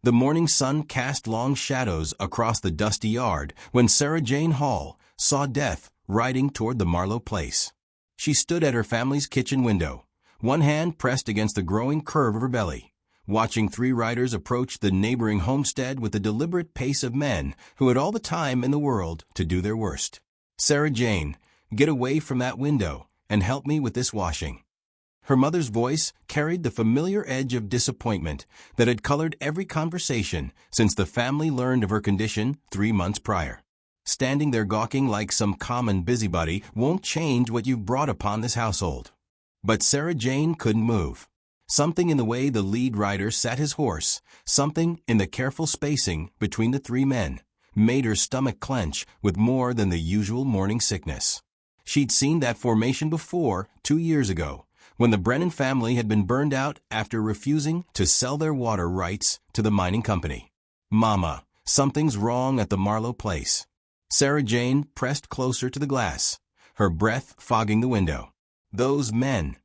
The morning sun cast long shadows across the dusty yard when Sarah Jane Hall saw death riding toward the Marlowe place. She stood at her family's kitchen window, one hand pressed against the growing curve of her belly, watching three riders approach the neighboring homestead with the deliberate pace of men who had all the time in the world to do their worst. "Sarah Jane, get away from that window and help me with this washing." Her mother's voice carried the familiar edge of disappointment that had colored every conversation since the family learned of her condition 3 months prior. Standing there gawking like some common busybody won't change what you've brought upon this household. But Sarah Jane couldn't move. Something in the way the lead rider sat his horse, something in the careful spacing between the three men, made her stomach clench with more than the usual morning sickness. She'd seen that formation before 2 years ago, when the Brennan family had been burned out after refusing to sell their water rights to the mining company. "Mama, something's wrong at the Marlowe place." Sarah Jane pressed closer to the glass, her breath fogging the window. Those men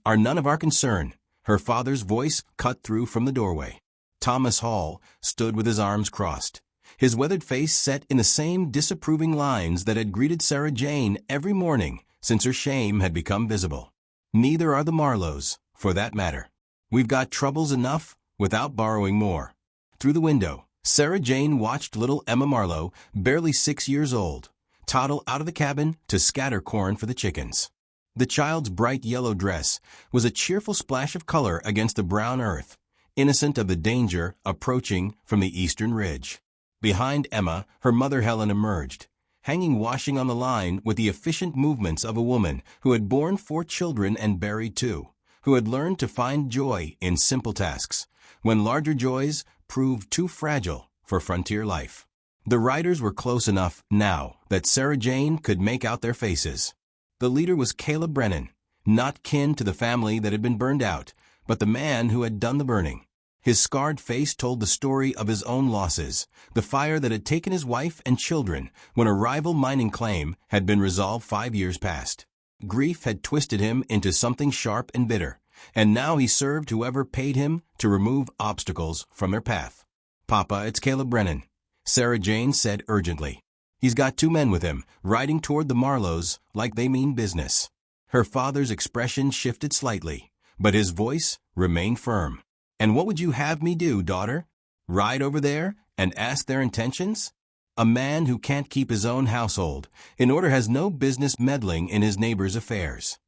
are none of our concern," her father's voice cut through from the doorway. Thomas Hall stood with his arms crossed, his weathered face set in the same disapproving lines that had greeted Sarah Jane every morning since her shame had become visible. "Neither are the Marlowes, for that matter. We've got troubles enough without borrowing more." Through the window, Sarah Jane watched little Emma Marlowe, barely 6 years old, toddle out of the cabin to scatter corn for the chickens. The child's bright yellow dress was a cheerful splash of color against the brown earth, innocent of the danger approaching from the eastern ridge. Behind Emma, her mother Helen emerged, hanging washing on the line with the efficient movements of a woman who had borne 4 children and buried 2, who had learned to find joy in simple tasks, when larger joys proved too fragile for frontier life. The riders were close enough now that Sarah Jane could make out their faces. The leader was Caleb Brennan, not kin to the family that had been burned out, but the man who had done the burning. His scarred face told the story of his own losses, the fire that had taken his wife and children when a rival mining claim had been resolved 5 years past. Grief had twisted him into something sharp and bitter, and now he served whoever paid him to remove obstacles from their path. "Papa, it's Caleb Brennan," Sarah Jane said urgently. "He's got 2 men with him, riding toward the Marlowes like they mean business." Her father's expression shifted slightly, but his voice remained firm. "And what would you have me do, daughter? Ride over there and ask their intentions? A man who can't keep his own household in order has no business meddling in his neighbor's affairs."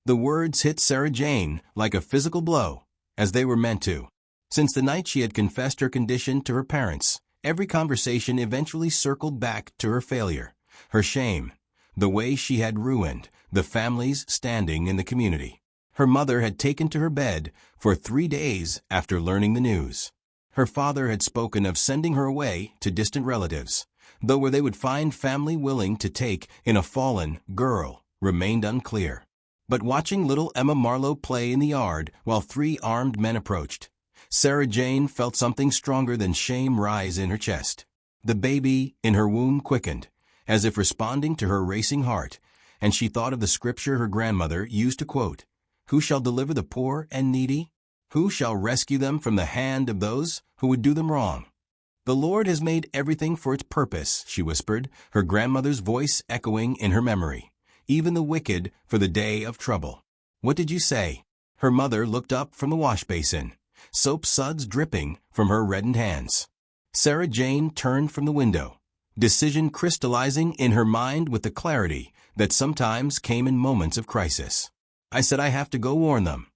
The words hit Sarah Jane like a physical blow, as they were meant to. Since the night she had confessed her condition to her parents, every conversation eventually circled back to her failure, her shame, the way she had ruined the family's standing in the community. Her mother had taken to her bed for 3 days after learning the news. Her father had spoken of sending her away to distant relatives, though where they would find family willing to take in a fallen girl remained unclear. But watching little Emma Marlowe play in the yard while 3 armed men approached, Sarah Jane felt something stronger than shame rise in her chest. The baby in her womb quickened, as if responding to her racing heart, and she thought of the scripture her grandmother used to quote, "Who shall deliver the poor and needy? Who shall rescue them from the hand of those who would do them wrong?" "The Lord has made everything for its purpose," she whispered, her grandmother's voice echoing in her memory, "even the wicked for the day of trouble." "What did you say?" Her mother looked up from the wash basin, soap suds dripping from her reddened hands. Sarah Jane turned from the window, decision crystallizing in her mind with the clarity that sometimes came in moments of crisis. "I said I have to go warn them."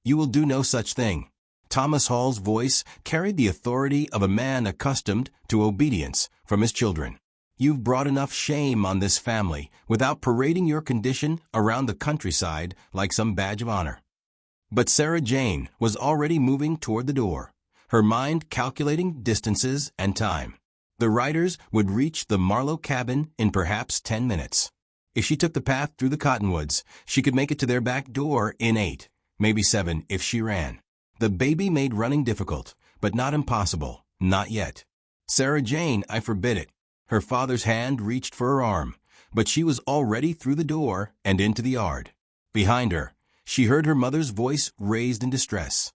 "You will do no such thing." Thomas Hall's voice carried the authority of a man accustomed to obedience from his children. "You've brought enough shame on this family without parading your condition around the countryside like some badge of honor." But Sarah Jane was already moving toward the door, her mind calculating distances and time. The riders would reach the Marlowe cabin in perhaps 10 minutes. If she took the path through the cottonwoods, she could make it to their back door in 8, maybe 7 if she ran. The baby made running difficult, but not impossible, not yet. "Sarah Jane, I forbid it." Her father's hand reached for her arm, but she was already through the door and into the yard. Behind her, she heard her mother's voice raised in distress.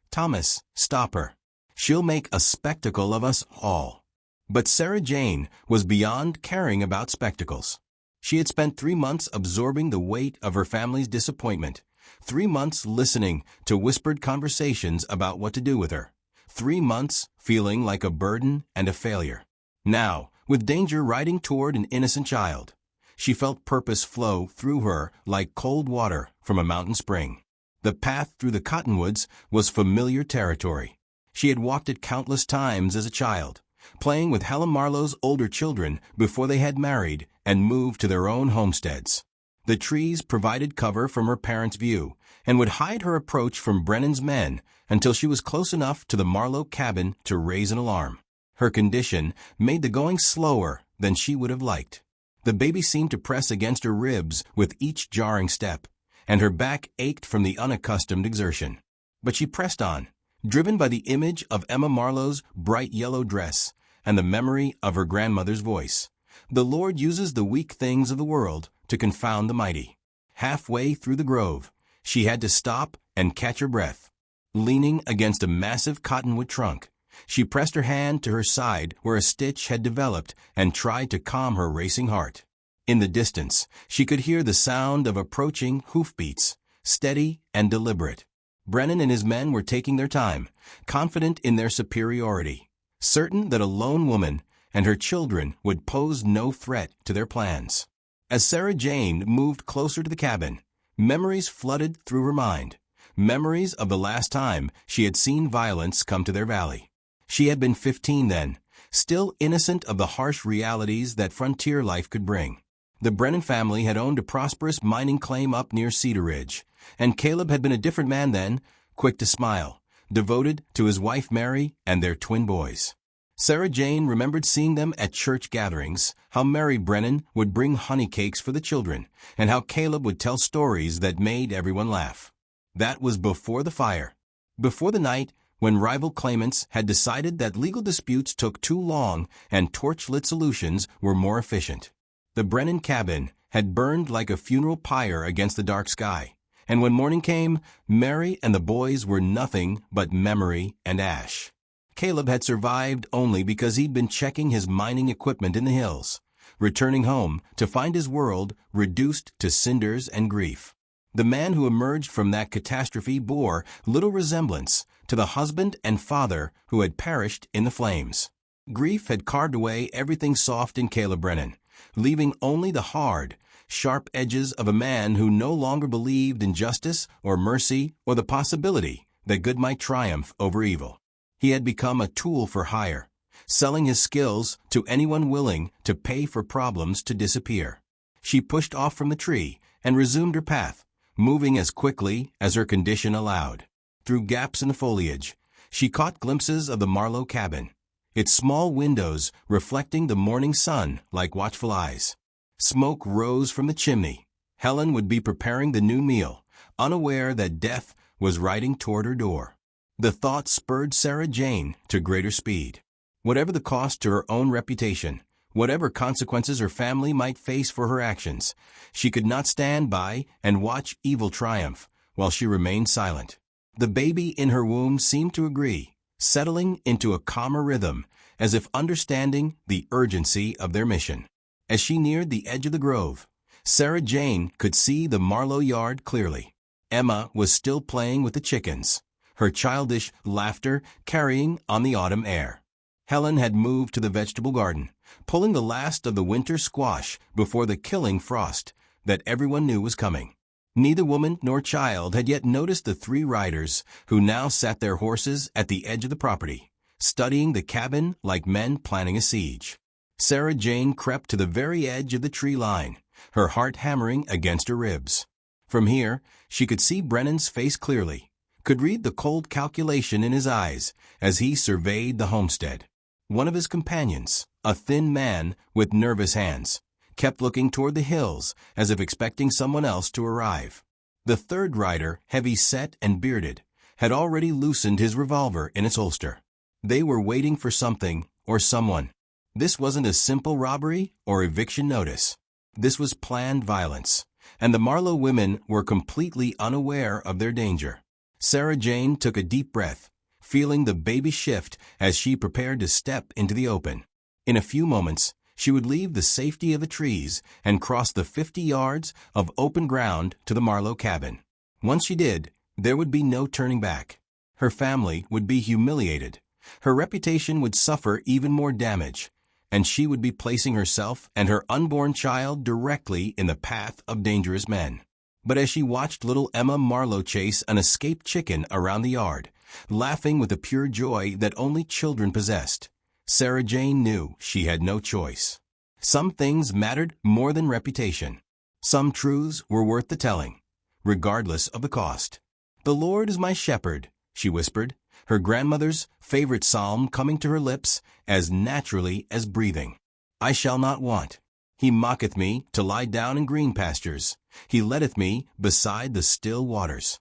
"Thomas, stop her." She'll make a spectacle of us all. But Sarah Jane was beyond caring about spectacles. She had spent 3 months absorbing the weight of her family's disappointment, 3 months listening to whispered conversations about what to do with her, 3 months feeling like a burden and a failure. Now, with danger riding toward an innocent child, she felt purpose flow through her like cold water from a mountain spring. The path through the cottonwoods was familiar territory. She had walked it countless times as a child, playing with Helen Marlowe's older children before they had married and moved to their own homesteads. The trees provided cover from her parents' view and would hide her approach from Brennan's men until she was close enough to the Marlowe cabin to raise an alarm. Her condition made the going slower than she would have liked. The baby seemed to press against her ribs with each jarring step, and her back ached from the unaccustomed exertion. But she pressed on, driven by the image of Emma Marlowe's bright yellow dress and the memory of her grandmother's voice. The Lord uses the weak things of the world to confound the mighty. Halfway through the grove, she had to stop and catch her breath. Leaning against a massive cottonwood trunk, she pressed her hand to her side where a stitch had developed and tried to calm her racing heart. In the distance, she could hear the sound of approaching hoofbeats, steady and deliberate. Brennan and his men were taking their time, confident in their superiority, certain that a lone woman and her children would pose no threat to their plans. As Sarah Jane moved closer to the cabin, memories flooded through her mind, memories of the last time she had seen violence come to their valley. She had been 15 then, still innocent of the harsh realities that frontier life could bring. The Brennan family had owned a prosperous mining claim up near Cedar Ridge, and Caleb had been a different man then, quick to smile, devoted to his wife Mary and their twin boys. Sarah Jane remembered seeing them at church gatherings, how Mary Brennan would bring honey cakes for the children, and how Caleb would tell stories that made everyone laugh. That was before the fire, before the night when rival claimants had decided that legal disputes took too long and torchlit solutions were more efficient. The Brennan cabin had burned like a funeral pyre against the dark sky, and when morning came, Mary and the boys were nothing but memory and ash. Caleb had survived only because he'd been checking his mining equipment in the hills, returning home to find his world reduced to cinders and grief. The man who emerged from that catastrophe bore little resemblance to the husband and father who had perished in the flames. Grief had carved away everything soft in Caleb Brennan, leaving only the hard, sharp edges of a man who no longer believed in justice or mercy or the possibility that good might triumph over evil. He had become a tool for hire, selling his skills to anyone willing to pay for problems to disappear. She pushed off from the tree and resumed her path, moving as quickly as her condition allowed. Through gaps in the foliage, she caught glimpses of the Marlowe cabin, its small windows reflecting the morning sun like watchful eyes. Smoke rose from the chimney. Helen would be preparing the new meal, unaware that death was riding toward her door. The thought spurred Sarah Jane to greater speed. Whatever the cost to her own reputation, whatever consequences her family might face for her actions, she could not stand by and watch evil triumph while she remained silent. The baby in her womb seemed to agree, settling into a calmer rhythm, as if understanding the urgency of their mission. As she neared the edge of the grove, Sarah Jane could see the Marlowe yard clearly. Emma was still playing with the chickens, her childish laughter carrying on the autumn air. Helen had moved to the vegetable garden, pulling the last of the winter squash before the killing frost that everyone knew was coming. Neither woman nor child had yet noticed the 3 riders who now sat their horses at the edge of the property, studying the cabin like men planning a siege. Sarah Jane crept to the very edge of the tree line, her heart hammering against her ribs. From here, she could see Brennan's face clearly, could read the cold calculation in his eyes as he surveyed the homestead. One of his companions, a thin man with nervous hands, kept looking toward the hills as if expecting someone else to arrive. The third rider, heavy-set and bearded, had already loosened his revolver in its holster. They were waiting for something or someone. This wasn't a simple robbery or eviction notice. This was planned violence, and the Marlowe women were completely unaware of their danger. Sarah Jane took a deep breath, feeling the baby shift as she prepared to step into the open. In a few moments, she would leave the safety of the trees and cross the 50 yards of open ground to the Marlowe cabin. Once she did, there would be no turning back. Her family would be humiliated. Her reputation would suffer even more damage, and she would be placing herself and her unborn child directly in the path of dangerous men. But as she watched little Emma Marlowe chase an escaped chicken around the yard, laughing with the pure joy that only children possessed, Sarah Jane knew she had no choice. Some things mattered more than reputation. Some truths were worth the telling, regardless of the cost. "The Lord is my shepherd," she whispered, her grandmother's favorite psalm coming to her lips as naturally as breathing. "I shall not want. He maketh me to lie down in green pastures. He leadeth me beside the still waters."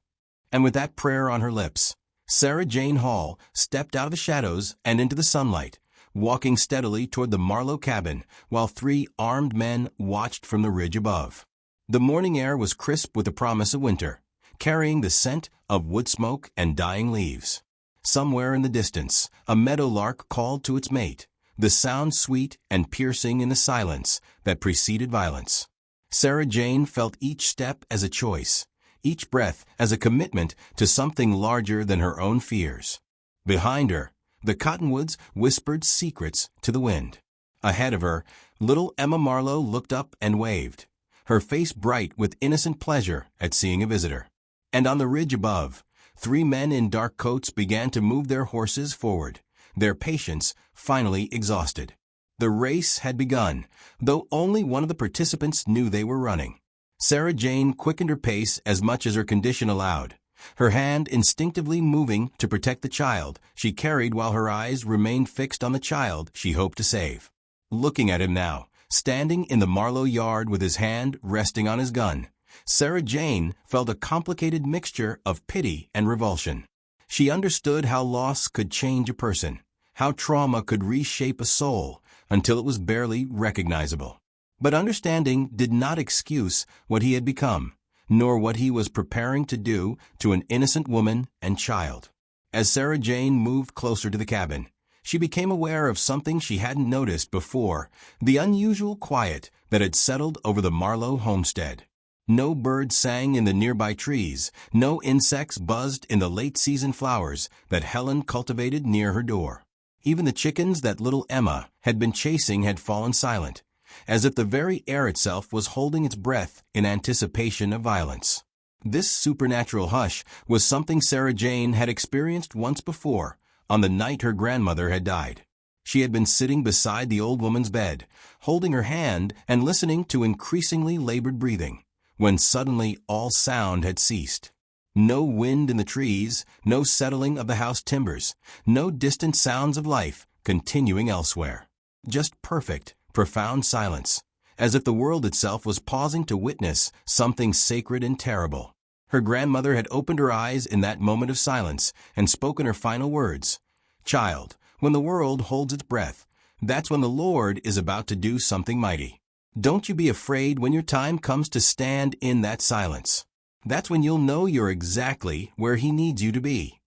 And with that prayer on her lips, Sarah Jane Hall stepped out of the shadows and into the sunlight, walking steadily toward the Marlowe cabin while 3 armed men watched from the ridge above. The morning air was crisp with the promise of winter, carrying the scent of wood smoke and dying leaves. Somewhere in the distance, a meadowlark called to its mate, the sound sweet and piercing in the silence that preceded violence. Sarah Jane felt each step as a choice, each breath as a commitment to something larger than her own fears. Behind her, the cottonwoods whispered secrets to the wind. Ahead of her, little Emma Marlowe looked up and waved, her face bright with innocent pleasure at seeing a visitor. And on the ridge above, 3 men in dark coats began to move their horses forward, their patience finally exhausted. The race had begun, though only one of the participants knew they were running. Sarah Jane quickened her pace as much as her condition allowed, her hand instinctively moving to protect the child she carried while her eyes remained fixed on the child she hoped to save. Looking at him now, standing in the Marlowe yard with his hand resting on his gun, Sarah Jane felt a complicated mixture of pity and revulsion. She understood how loss could change a person, how trauma could reshape a soul until it was barely recognizable. But understanding did not excuse what he had become, nor what he was preparing to do to an innocent woman and child. As Sarah Jane moved closer to the cabin, she became aware of something she hadn't noticed before, the unusual quiet that had settled over the Marlowe homestead. No birds sang in the nearby trees, no insects buzzed in the late-season flowers that Helen cultivated near her door. Even the chickens that little Emma had been chasing had fallen silent, as if the very air itself was holding its breath in anticipation of violence. This supernatural hush was something Sarah Jane had experienced once before, on the night her grandmother had died. She had been sitting beside the old woman's bed, holding her hand and listening to increasingly labored breathing, when suddenly all sound had ceased. No wind in the trees, no settling of the house timbers, no distant sounds of life continuing elsewhere. Just perfect, profound silence, as if the world itself was pausing to witness something sacred and terrible. Her grandmother had opened her eyes in that moment of silence and spoken her final words. "Child, when the world holds its breath, that's when the Lord is about to do something mighty. Don't you be afraid when your time comes to stand in that silence. That's when you'll know you're exactly where He needs you to be."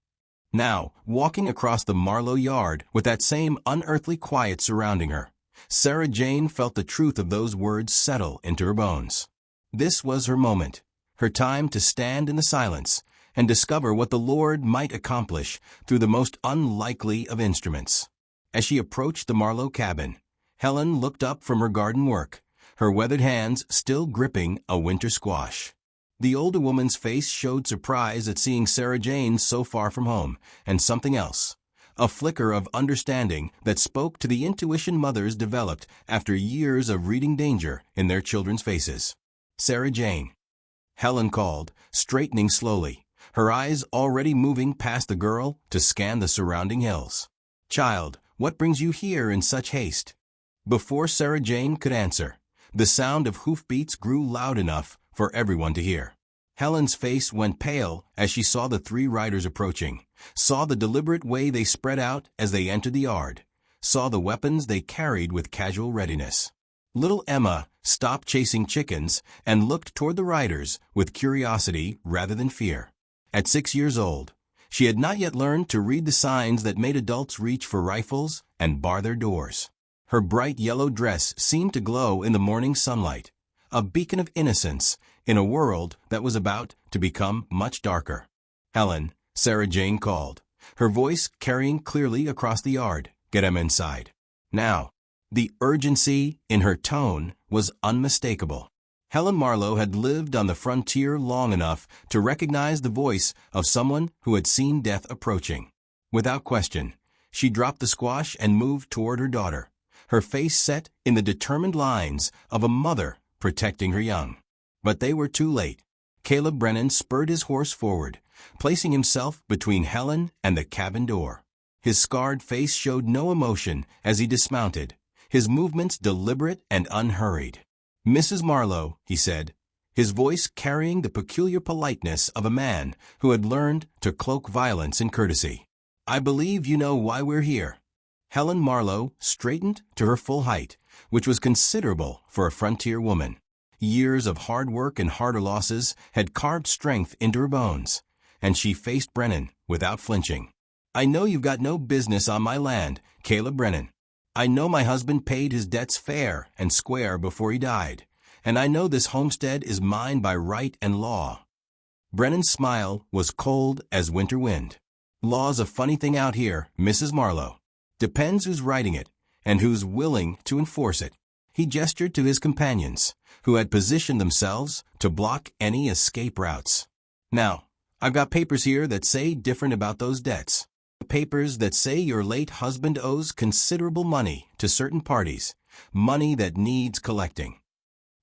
Now, walking across the Marlowe yard with that same unearthly quiet surrounding her, Sarah Jane felt the truth of those words settle into her bones. This was her moment, her time to stand in the silence and discover what the Lord might accomplish through the most unlikely of instruments. As she approached the Marlowe cabin, Helen looked up from her garden work, her weathered hands still gripping a winter squash. The older woman's face showed surprise at seeing Sarah Jane so far from home, and something else, a flicker of understanding that spoke to the intuition mothers developed after years of reading danger in their children's faces. "Sarah Jane," Helen called, straightening slowly, her eyes already moving past the girl to scan the surrounding hills. "Child, what brings you here in such haste?" Before Sarah Jane could answer, the sound of hoofbeats grew loud enough for everyone to hear. Helen's face went pale as she saw the 3 riders approaching, saw the deliberate way they spread out as they entered the yard, saw the weapons they carried with casual readiness. Little Emma stopped chasing chickens and looked toward the riders with curiosity rather than fear. At 6 years old, She had not yet learned to read the signs that made adults reach for rifles and bar their doors. Her bright yellow dress seemed to glow in the morning sunlight, a beacon of innocence in a world that was about to become much darker. "Helen," Sarah Jane called, her voice carrying clearly across the yard. "Get him inside. Now." The urgency in her tone was unmistakable. Helen Marlowe had lived on the frontier long enough to recognize the voice of someone who had seen death approaching. Without question, she dropped the squash and moved toward her daughter, her face set in the determined lines of a mother protecting her young. But they were too late. Caleb Brennan spurred his horse forward, placing himself between Helen and the cabin door. His scarred face showed no emotion as he dismounted, his movements deliberate and unhurried. "Mrs. Marlowe," he said, his voice carrying the peculiar politeness of a man who had learned to cloak violence in courtesy. "I believe you know why we're here." Helen Marlowe straightened to her full height, which was considerable for a frontier woman. Years of hard work and harder losses had carved strength into her bones, and she faced Brennan without flinching. "I know you've got no business on my land, Caleb Brennan. I know my husband paid his debts fair and square before he died, and I know this homestead is mine by right and law." Brennan's smile was cold as winter wind. "Law's a funny thing out here, Mrs. Marlowe. Depends who's writing it and who's willing to enforce it." He gestured to his companions, who had positioned themselves to block any escape routes. "Now, I've got papers here that say different about those debts. Papers that say your late husband owes considerable money to certain parties, money that needs collecting."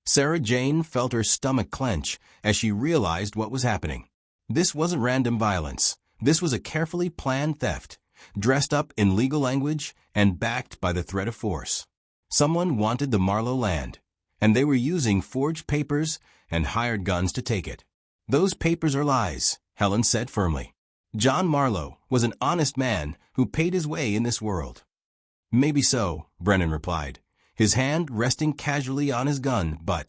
Sarah Jane felt her stomach clench as she realized what was happening. This wasn't random violence. This was a carefully planned theft, dressed up in legal language and backed by the threat of force. Someone wanted the Marlowe land, and they were using forged papers and hired guns to take it. "Those papers are lies," Helen said firmly. "John Marlowe was an honest man who paid his way in this world." "Maybe so," Brennan replied, his hand resting casually on his gun, but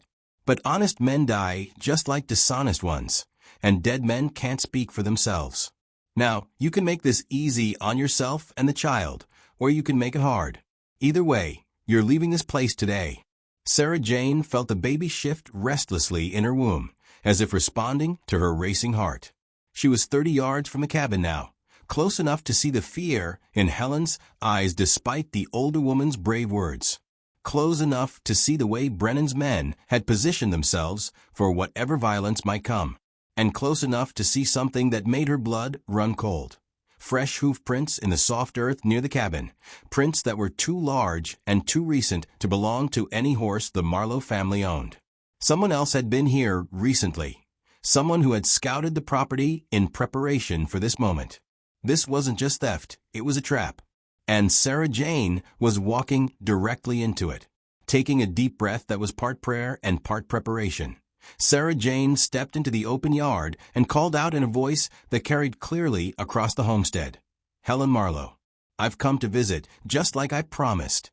honest men die just like dishonest ones, and dead men can't speak for themselves. Now, you can make this easy on yourself and the child, or you can make it hard. Either way, you're leaving this place today." Sarah Jane felt the baby shift restlessly in her womb, as if responding to her racing heart. She was 30 yards from the cabin now, close enough to see the fear in Helen's eyes despite the older woman's brave words. Close enough to see the way Brennan's men had positioned themselves for whatever violence might come. And close enough to see something that made her blood run cold. Fresh hoof prints in the soft earth near the cabin, prints that were too large and too recent to belong to any horse the Marlowe family owned. Someone else had been here recently. Someone who had scouted the property in preparation for this moment. This wasn't just theft, it was a trap. And Sarah Jane was walking directly into it, taking a deep breath that was part prayer and part preparation. Sarah Jane stepped into the open yard and called out in a voice that carried clearly across the homestead. "Helen Marlowe, I've come to visit just like I promised."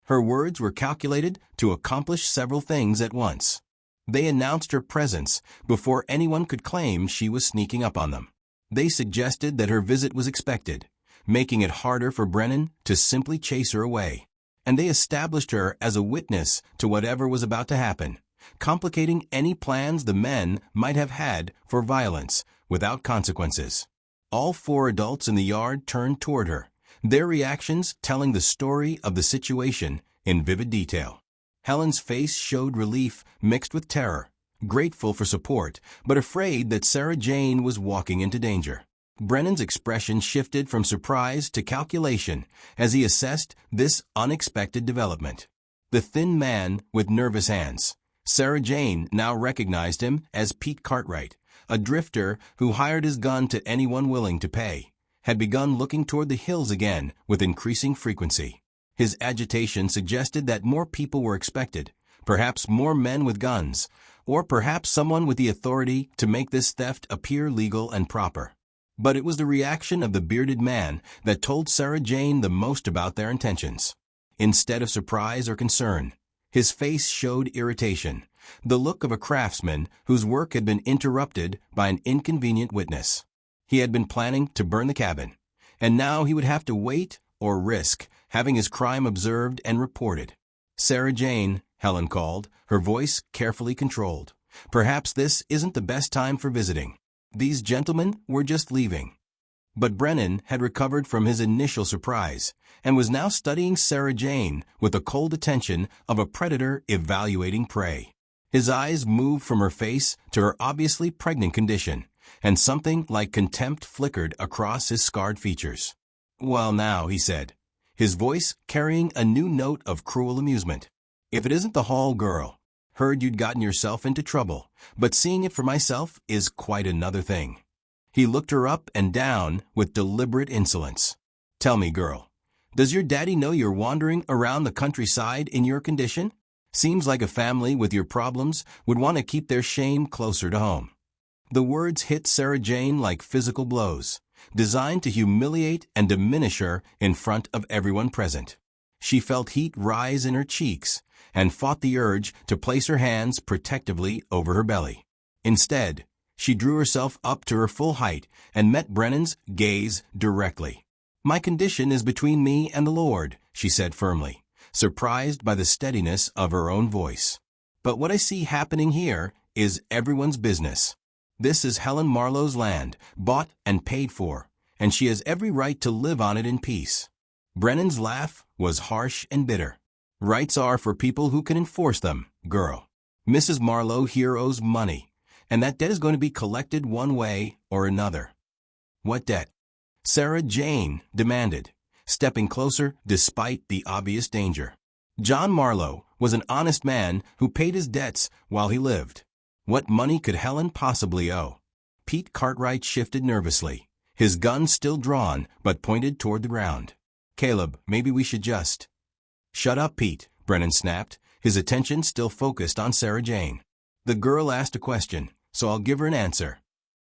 Her words were calculated to accomplish several things at once. They announced her presence before anyone could claim she was sneaking up on them. They suggested that her visit was expected, making it harder for Brennan to simply chase her away. And they established her as a witness to whatever was about to happen, complicating any plans the men might have had for violence without consequences. All 4 adults in the yard turned toward her, their reactions telling the story of the situation in vivid detail. Helen's face showed relief mixed with terror, grateful for support, but afraid that Sarah Jane was walking into danger. Brennan's expression shifted from surprise to calculation as he assessed this unexpected development. The thin man with nervous hands. Sarah Jane now recognized him as Pete Cartwright, a drifter who hired his gun to anyone willing to pay, had begun looking toward the hills again with increasing frequency. His agitation suggested that more people were expected, perhaps more men with guns, or perhaps someone with the authority to make this theft appear legal and proper. But it was the reaction of the bearded man that told Sarah Jane the most about their intentions. Instead of surprise or concern, his face showed irritation, the look of a craftsman whose work had been interrupted by an inconvenient witness. He had been planning to burn the cabin, and now he would have to wait or risk having his crime observed and reported. "Sarah Jane," Helen called, her voice carefully controlled. "Perhaps this isn't the best time for visiting. These gentlemen were just leaving." But Brennan had recovered from his initial surprise and was now studying Sarah Jane with the cold attention of a predator evaluating prey. His eyes moved from her face to her obviously pregnant condition, and something like contempt flickered across his scarred features. "Well now," he said, his voice carrying a new note of cruel amusement. "If it isn't the Hall girl. Heard you'd gotten yourself into trouble, but seeing it for myself is quite another thing." He looked her up and down with deliberate insolence. "Tell me, girl, does your daddy know you're wandering around the countryside in your condition? Seems like a family with your problems would want to keep their shame closer to home." The words hit Sarah Jane like physical blows, designed to humiliate and diminish her in front of everyone present. She felt heat rise in her cheeks and fought the urge to place her hands protectively over her belly. Instead, she drew herself up to her full height and met Brennan's gaze directly. "My condition is between me and the Lord," she said firmly, surprised by the steadiness of her own voice. "But what I see happening here is everyone's business. This is Helen Marlowe's land, bought and paid for, and she has every right to live on it in peace." Brennan's laugh was harsh and bitter. "Rights are for people who can enforce them, girl. Mrs. Marlowe here owes money, and that debt is going to be collected one way or another." "What debt?" Sarah Jane demanded, stepping closer despite the obvious danger. John Marlowe was an honest man who paid his debts while he lived. What money could Helen possibly owe? Pete Cartwright shifted nervously, his gun still drawn but pointed toward the ground. "Caleb, maybe we should just—" "Shut up, Pete," Brennan snapped, his attention still focused on Sarah Jane. "The girl asked a question, so I'll give her an answer."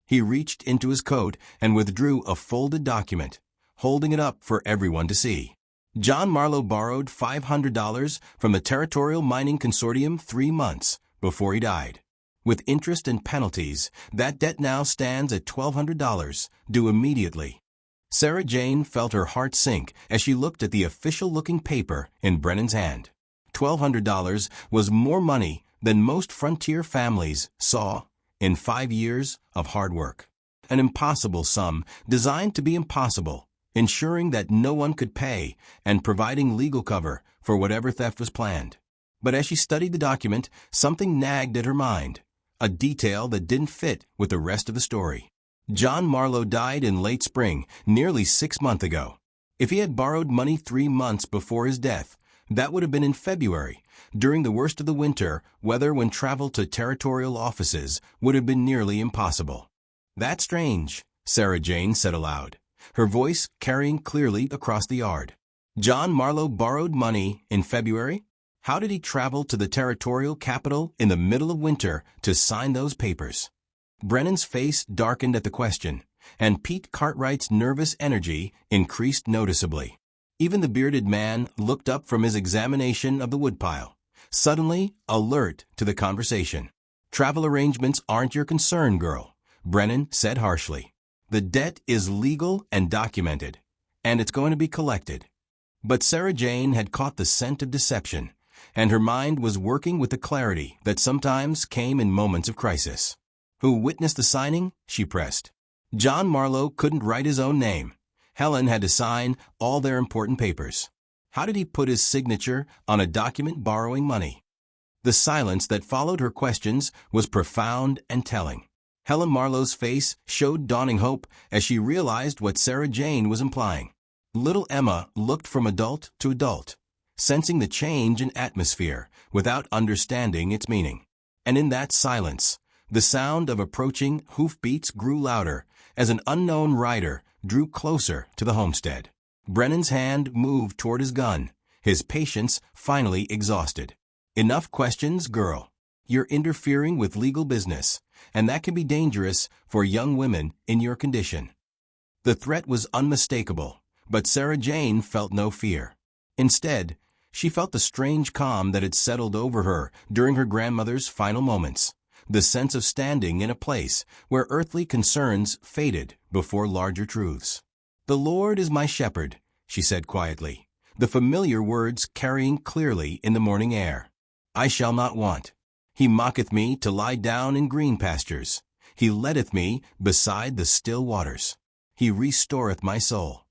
He reached into his coat and withdrew a folded document, holding it up for everyone to see. John Marlowe borrowed $500 from the Territorial Mining Consortium 3 months before he died. With interest and penalties, that debt now stands at $1,200, due immediately. Sarah Jane felt her heart sink as she looked at the official-looking paper in Brennan's hand. $1,200 was more money than most frontier families saw in 5 years of hard work. An impossible sum designed to be impossible, ensuring that no one could pay and providing legal cover for whatever theft was planned. But as she studied the document, something nagged at her mind, a detail that didn't fit with the rest of the story. John Marlowe died in late spring, nearly 6 months ago. If he had borrowed money 3 months before his death, that would have been in February, during the worst of the winter weather when travel to territorial offices would have been nearly impossible. "That's strange," Sarah Jane said aloud, her voice carrying clearly across the yard. "John Marlowe borrowed money in February? How did he travel to the territorial capital in the middle of winter to sign those papers?" Brennan's face darkened at the question, and Pete Cartwright's nervous energy increased noticeably. Even the bearded man looked up from his examination of the woodpile, suddenly alert to the conversation. "Travel arrangements aren't your concern, girl," Brennan said harshly. "The debt is legal and documented, and it's going to be collected." But Sarah Jane had caught the scent of deception, and her mind was working with the clarity that sometimes came in moments of crisis. "Who witnessed the signing?" she pressed. John Marlowe couldn't write his own name. Helen had to sign all their important papers. How did he put his signature on a document borrowing money? The silence that followed her questions was profound and telling. Helen Marlowe's face showed dawning hope as she realized what Sarah Jane was implying. Little Emma looked from adult to adult, sensing the change in atmosphere without understanding its meaning. And in that silence, the sound of approaching hoofbeats grew louder as an unknown rider drew closer to the homestead. Brennan's hand moved toward his gun, his patience finally exhausted. "Enough questions, girl. You're interfering with legal business, and that can be dangerous for young women in your condition." The threat was unmistakable, but Sarah Jane felt no fear. Instead, she felt the strange calm that had settled over her during her grandmother's final moments. the sense of standing in a place where earthly concerns faded before larger truths. "The Lord is my shepherd," she said quietly, the familiar words carrying clearly in the morning air. "I shall not want. He maketh me to lie down in green pastures. He leadeth me beside the still waters. He restoreth my soul."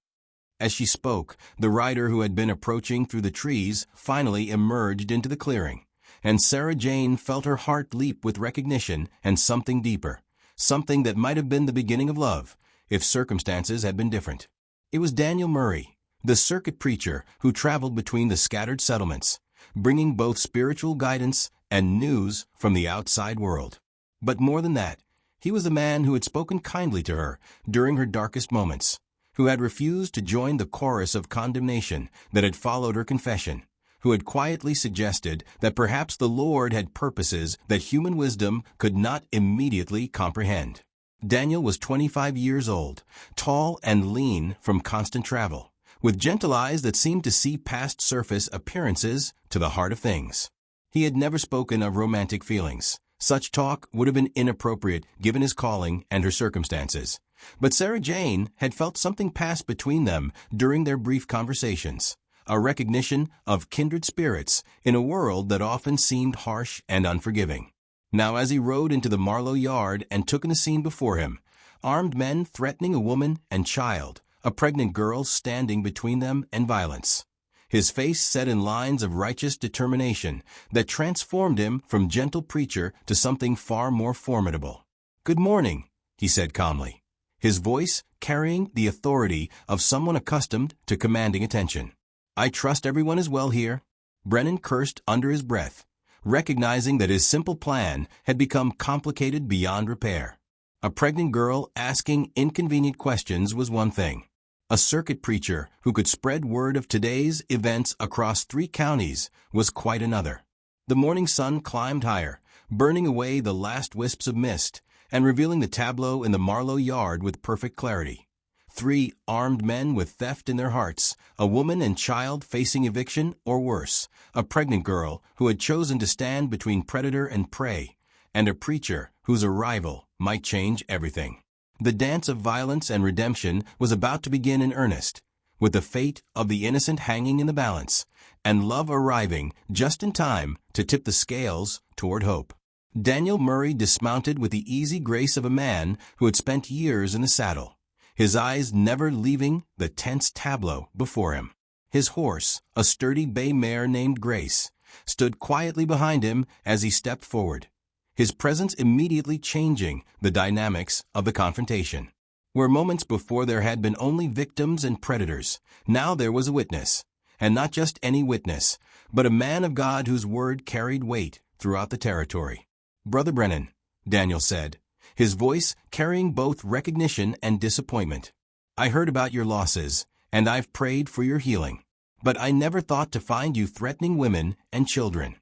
As she spoke, the rider who had been approaching through the trees finally emerged into the clearing, and Sarah Jane felt her heart leap with recognition and something deeper, something that might have been the beginning of love, if circumstances had been different. It was Daniel Murray, the circuit preacher who traveled between the scattered settlements, bringing both spiritual guidance and news from the outside world. But more than that, he was the man who had spoken kindly to her during her darkest moments, who had refused to join the chorus of condemnation that had followed her confession, who had quietly suggested that perhaps the Lord had purposes that human wisdom could not immediately comprehend. Daniel was 25 years old, tall and lean from constant travel, with gentle eyes that seemed to see past surface appearances to the heart of things. He had never spoken of romantic feelings. Such talk would have been inappropriate given his calling and her circumstances. But Sarah Jane had felt something pass between them during their brief conversations, a recognition of kindred spirits in a world that often seemed harsh and unforgiving. Now as he rode into the Marlowe yard and took in the scene before him, armed men threatening a woman and child, a pregnant girl standing between them and violence, his face set in lines of righteous determination that transformed him from gentle preacher to something far more formidable. "Good morning," he said calmly, his voice carrying the authority of someone accustomed to commanding attention. "I trust everyone is well here." Brennan cursed under his breath, recognizing that his simple plan had become complicated beyond repair. A pregnant girl asking inconvenient questions was one thing. A circuit preacher who could spread word of today's events across 3 counties was quite another. The morning sun climbed higher, burning away the last wisps of mist and revealing the tableau in the Marlowe yard with perfect clarity. 3 armed men with theft in their hearts, a woman and child facing eviction or worse, a pregnant girl who had chosen to stand between predator and prey, and a preacher whose arrival might change everything. The dance of violence and redemption was about to begin in earnest, with the fate of the innocent hanging in the balance, and love arriving just in time to tip the scales toward hope. Daniel Murray dismounted with the easy grace of a man who had spent years in the saddle, his eyes never leaving the tense tableau before him. His horse, a sturdy bay mare named Grace, stood quietly behind him as he stepped forward, his presence immediately changing the dynamics of the confrontation. Where moments before there had been only victims and predators, now there was a witness, and not just any witness, but a man of God whose word carried weight throughout the territory. "Brother Brennan," Daniel said, his voice carrying both recognition and disappointment, "I heard about your losses, and I've prayed for your healing, but I never thought to find you threatening women and children."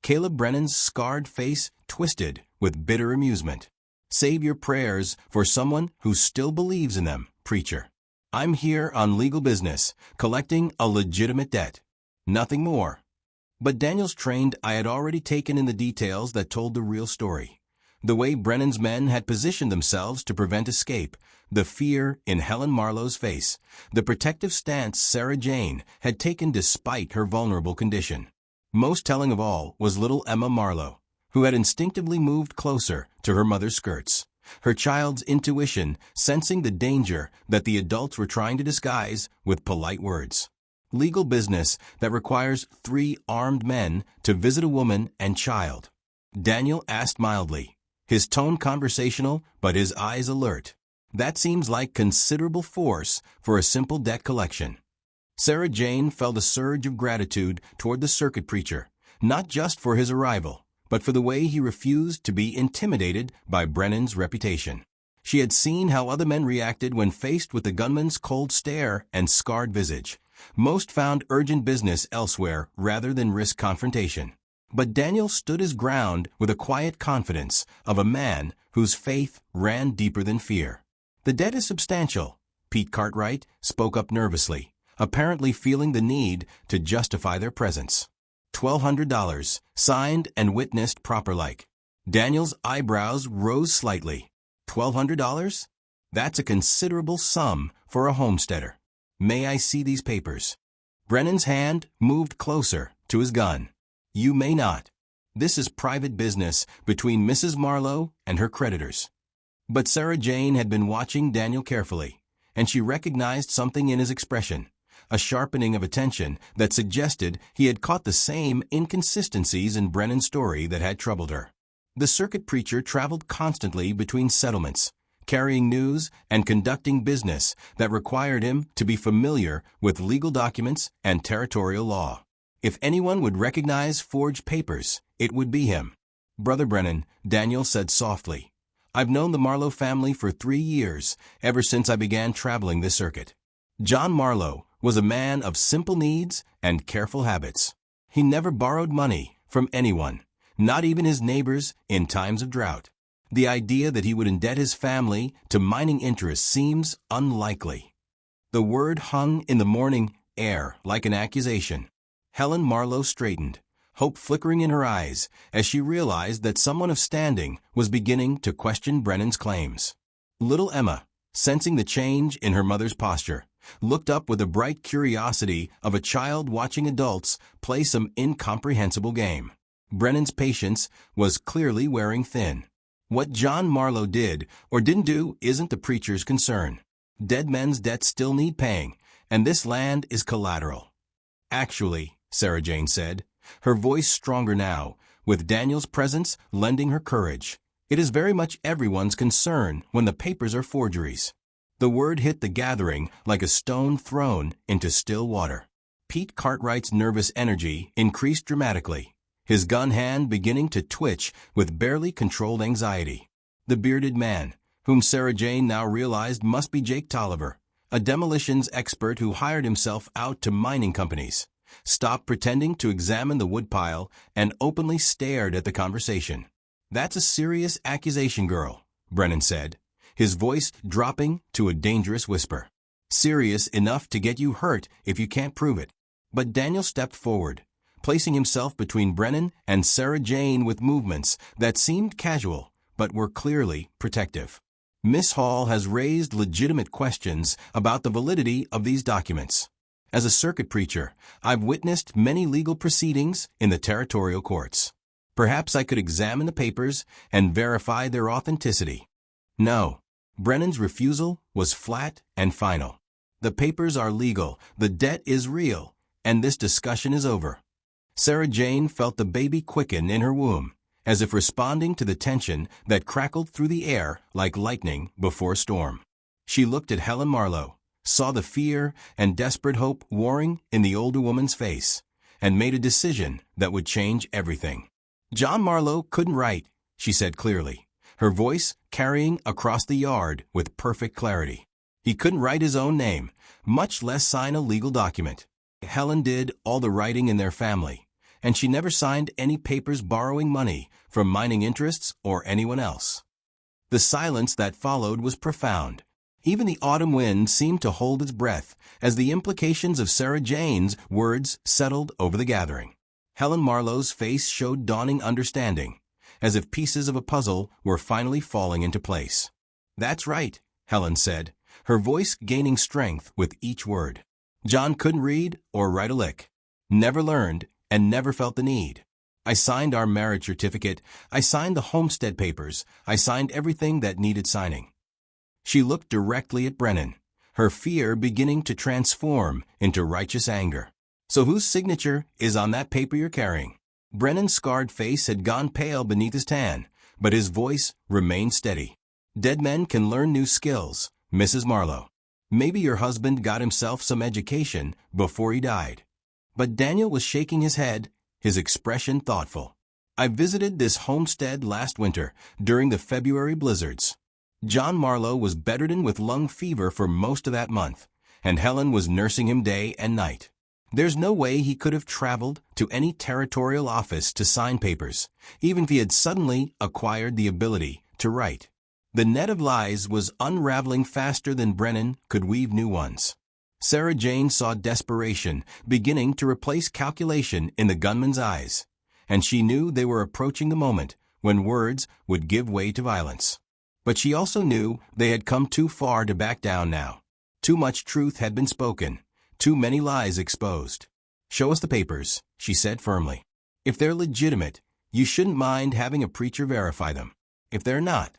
Caleb Brennan's scarred face twisted with bitter amusement. "Save your prayers for someone who still believes in them, preacher. I'm here on legal business, collecting a legitimate debt. Nothing more." But Daniel's trained eye had already taken in the details that told the real story. The way Brennan's men had positioned themselves to prevent escape, the fear in Helen Marlowe's face, the protective stance Sarah Jane had taken despite her vulnerable condition. Most telling of all was little Emma Marlowe, who had instinctively moved closer to her mother's skirts, her child's intuition sensing the danger that the adults were trying to disguise with polite words. Legal business that requires 3 armed men to visit a woman and child. Daniel asked mildly, his tone conversational but his eyes alert. That seems like considerable force for a simple debt collection. Sarah Jane felt a surge of gratitude toward the circuit preacher, not just for his arrival, but for the way he refused to be intimidated by Brennan's reputation. She had seen how other men reacted when faced with the gunman's cold stare and scarred visage. Most found urgent business elsewhere rather than risk confrontation. But Daniel stood his ground with a quiet confidence of a man whose faith ran deeper than fear. "The debt is substantial," Pete Cartwright spoke up nervously, apparently feeling the need to justify their presence. $1,200, signed and witnessed proper-like. Daniel's eyebrows rose slightly. $1,200? That's a considerable sum for a homesteader. May I see these papers? Brennan's hand moved closer to his gun. You may not. This is private business between Mrs. Marlowe and her creditors. But Sarah Jane had been watching Daniel carefully, and she recognized something in his expression, a sharpening of attention that suggested he had caught the same inconsistencies in Brennan's story that had troubled her. The circuit preacher traveled constantly between settlements, carrying news and conducting business that required him to be familiar with legal documents and territorial law. If anyone would recognize forged papers, it would be him. Brother Brennan, Daniel said softly, I've known the Marlowe family for 3 years, ever since I began traveling this circuit. John Marlowe was a man of simple needs and careful habits. He never borrowed money from anyone, not even his neighbors in times of drought. The idea that he would indebt his family to mining interests seems unlikely. The word hung in the morning air like an accusation. Helen Marlowe straightened, hope flickering in her eyes as she realized that someone of standing was beginning to question Brennan's claims. Little Emma, sensing the change in her mother's posture, looked up with the bright curiosity of a child watching adults play some incomprehensible game. Brennan's patience was clearly wearing thin. What John Marlowe did or didn't do isn't the preacher's concern. Dead men's debts still need paying, and this land is collateral. Actually, Sarah Jane said, her voice stronger now, with Daniel's presence lending her courage, it is very much everyone's concern when the papers are forgeries. The word hit the gathering like a stone thrown into still water. Pete Cartwright's nervous energy increased dramatically, his gun hand beginning to twitch with barely controlled anxiety. The bearded man, whom Sarah Jane now realized must be Jake Tolliver, a demolitions expert who hired himself out to mining companies, stopped pretending to examine the woodpile and openly stared at the conversation. That's a serious accusation, girl, Brennan said, his voice dropping to a dangerous whisper. Serious enough to get you hurt if you can't prove it. But Daniel stepped forward, placing himself between Brennan and Sarah Jane with movements that seemed casual but were clearly protective. Miss Hall has raised legitimate questions about the validity of these documents. As a circuit preacher, I've witnessed many legal proceedings in the territorial courts. Perhaps I could examine the papers and verify their authenticity. No. Brennan's refusal was flat and final. The papers are legal, the debt is real, and this discussion is over. Sarah Jane felt the baby quicken in her womb, as if responding to the tension that crackled through the air like lightning before a storm. She looked at Helen Marlowe, saw the fear and desperate hope warring in the older woman's face, and made a decision that would change everything. John Marlowe couldn't write, she said clearly, her voice carrying across the yard with perfect clarity. He couldn't write his own name, much less sign a legal document. Helen did all the writing in their family, and she never signed any papers borrowing money from mining interests or anyone else. The silence that followed was profound. Even the autumn wind seemed to hold its breath as the implications of Sarah Jane's words settled over the gathering. Helen Marlowe's face showed dawning understanding, as if pieces of a puzzle were finally falling into place. That's right, Helen said, her voice gaining strength with each word. John couldn't read or write a lick, never learned, and never felt the need. I signed our marriage certificate, I signed the homestead papers, I signed everything that needed signing. She looked directly at Brennan, her fear beginning to transform into righteous anger. So whose signature is on that paper you're carrying? Brennan's scarred face had gone pale beneath his tan, but his voice remained steady. Dead men can learn new skills, Mrs. Marlowe. Maybe your husband got himself some education before he died. But Daniel was shaking his head, his expression thoughtful. I visited this homestead last winter during the February blizzards. John Marlowe was bedridden with lung fever for most of that month, and Helen was nursing him day and night. There's no way he could have traveled to any territorial office to sign papers, even if he had suddenly acquired the ability to write. The net of lies was unraveling faster than Brennan could weave new ones. Sarah Jane saw desperation beginning to replace calculation in the gunman's eyes, and she knew they were approaching the moment when words would give way to violence. But she also knew they had come too far to back down now. Too much truth had been spoken, too many lies exposed. "Show us the papers," she said firmly. "If they're legitimate, you shouldn't mind having a preacher verify them. If they're not—"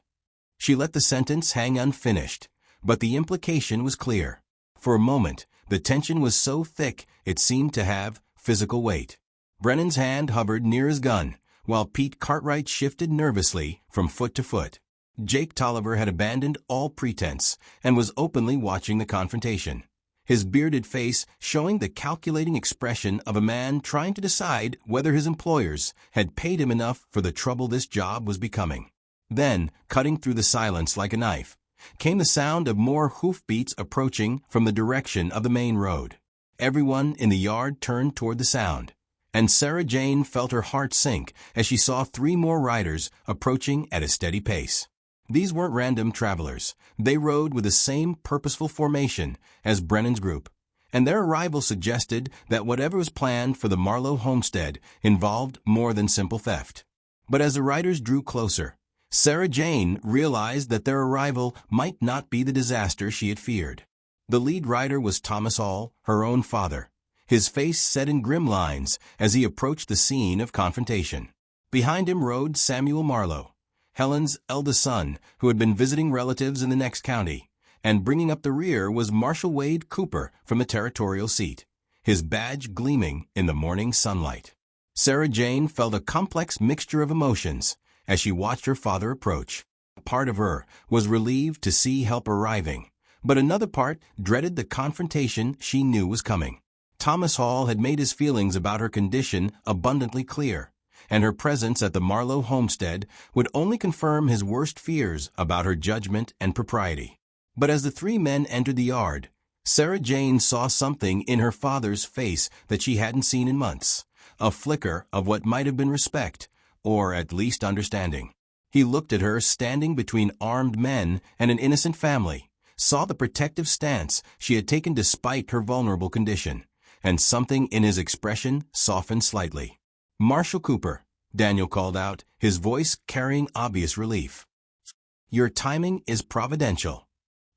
She let the sentence hang unfinished, but the implication was clear. For a moment, the tension was so thick it seemed to have physical weight. Brennan's hand hovered near his gun, while Pete Cartwright shifted nervously from foot to foot. Jake Tolliver had abandoned all pretense and was openly watching the confrontation, his bearded face showing the calculating expression of a man trying to decide whether his employers had paid him enough for the trouble this job was becoming. Then, cutting through the silence like a knife, came the sound of more hoofbeats approaching from the direction of the main road. Everyone in the yard turned toward the sound, and Sarah Jane felt her heart sink as she saw 3 more riders approaching at a steady pace. These weren't random travelers. They rode with the same purposeful formation as Brennan's group, and their arrival suggested that whatever was planned for the Marlowe homestead involved more than simple theft. But as the riders drew closer, Sarah Jane realized that their arrival might not be the disaster she had feared. The lead rider was Thomas Hall, her own father, his face set in grim lines as he approached the scene of confrontation. Behind him rode Samuel Marlowe, Helen's eldest son, who had been visiting relatives in the next county, and bringing up the rear was Marshal Wade Cooper from the territorial seat, his badge gleaming in the morning sunlight. Sarah Jane felt a complex mixture of emotions as she watched her father approach. Part of her was relieved to see help arriving, but another part dreaded the confrontation she knew was coming. Thomas Hall had made his feelings about her condition abundantly clear, and her presence at the Marlowe homestead would only confirm his worst fears about her judgment and propriety. But as the 3 men entered the yard, Sarah Jane saw something in her father's face that she hadn't seen in months, a flicker of what might have been respect, or at least understanding. He looked at her standing between armed men and an innocent family, saw the protective stance she had taken despite her vulnerable condition, and something in his expression softened slightly. "Marshal Cooper," Daniel called out, his voice carrying obvious relief. "Your timing is providential."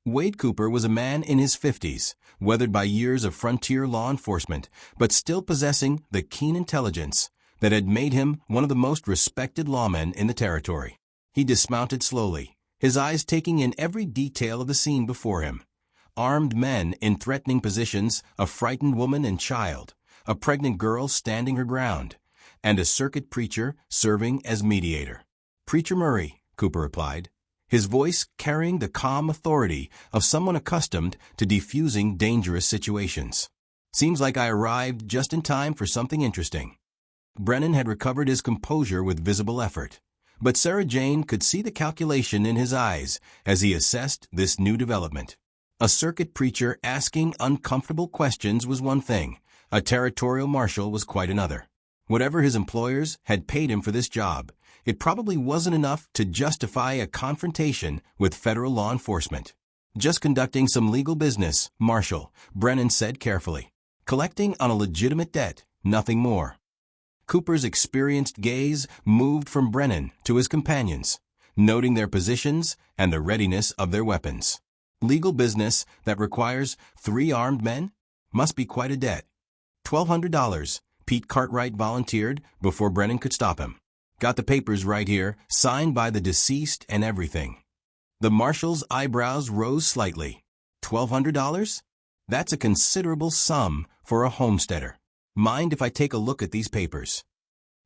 Wade Cooper was a man in his 50s, weathered by years of frontier law enforcement, but still possessing the keen intelligence that had made him one of the most respected lawmen in the territory. He dismounted slowly, his eyes taking in every detail of the scene before him. Armed men in threatening positions, a frightened woman and child, a pregnant girl standing her ground, and a circuit preacher serving as mediator. "Preacher Murray," Cooper replied, his voice carrying the calm authority of someone accustomed to defusing dangerous situations. "Seems like I arrived just in time for something interesting." Brennan had recovered his composure with visible effort, but Sarah Jane could see the calculation in his eyes as he assessed this new development. A circuit preacher asking uncomfortable questions was one thing, a territorial marshal was quite another. Whatever his employers had paid him for this job, it probably wasn't enough to justify a confrontation with federal law enforcement. "Just conducting some legal business, Marshal," Brennan said carefully. "Collecting on a legitimate debt, nothing more." Cooper's experienced gaze moved from Brennan to his companions, noting their positions and the readiness of their weapons. "Legal business that requires 3 armed men? Must be quite a debt." $1,200, Pete Cartwright volunteered before Brennan could stop him. "Got the papers right here, signed by the deceased and everything." The marshal's eyebrows rose slightly. $1,200? That's a considerable sum for a homesteader. "Mind if I take a look at these papers?"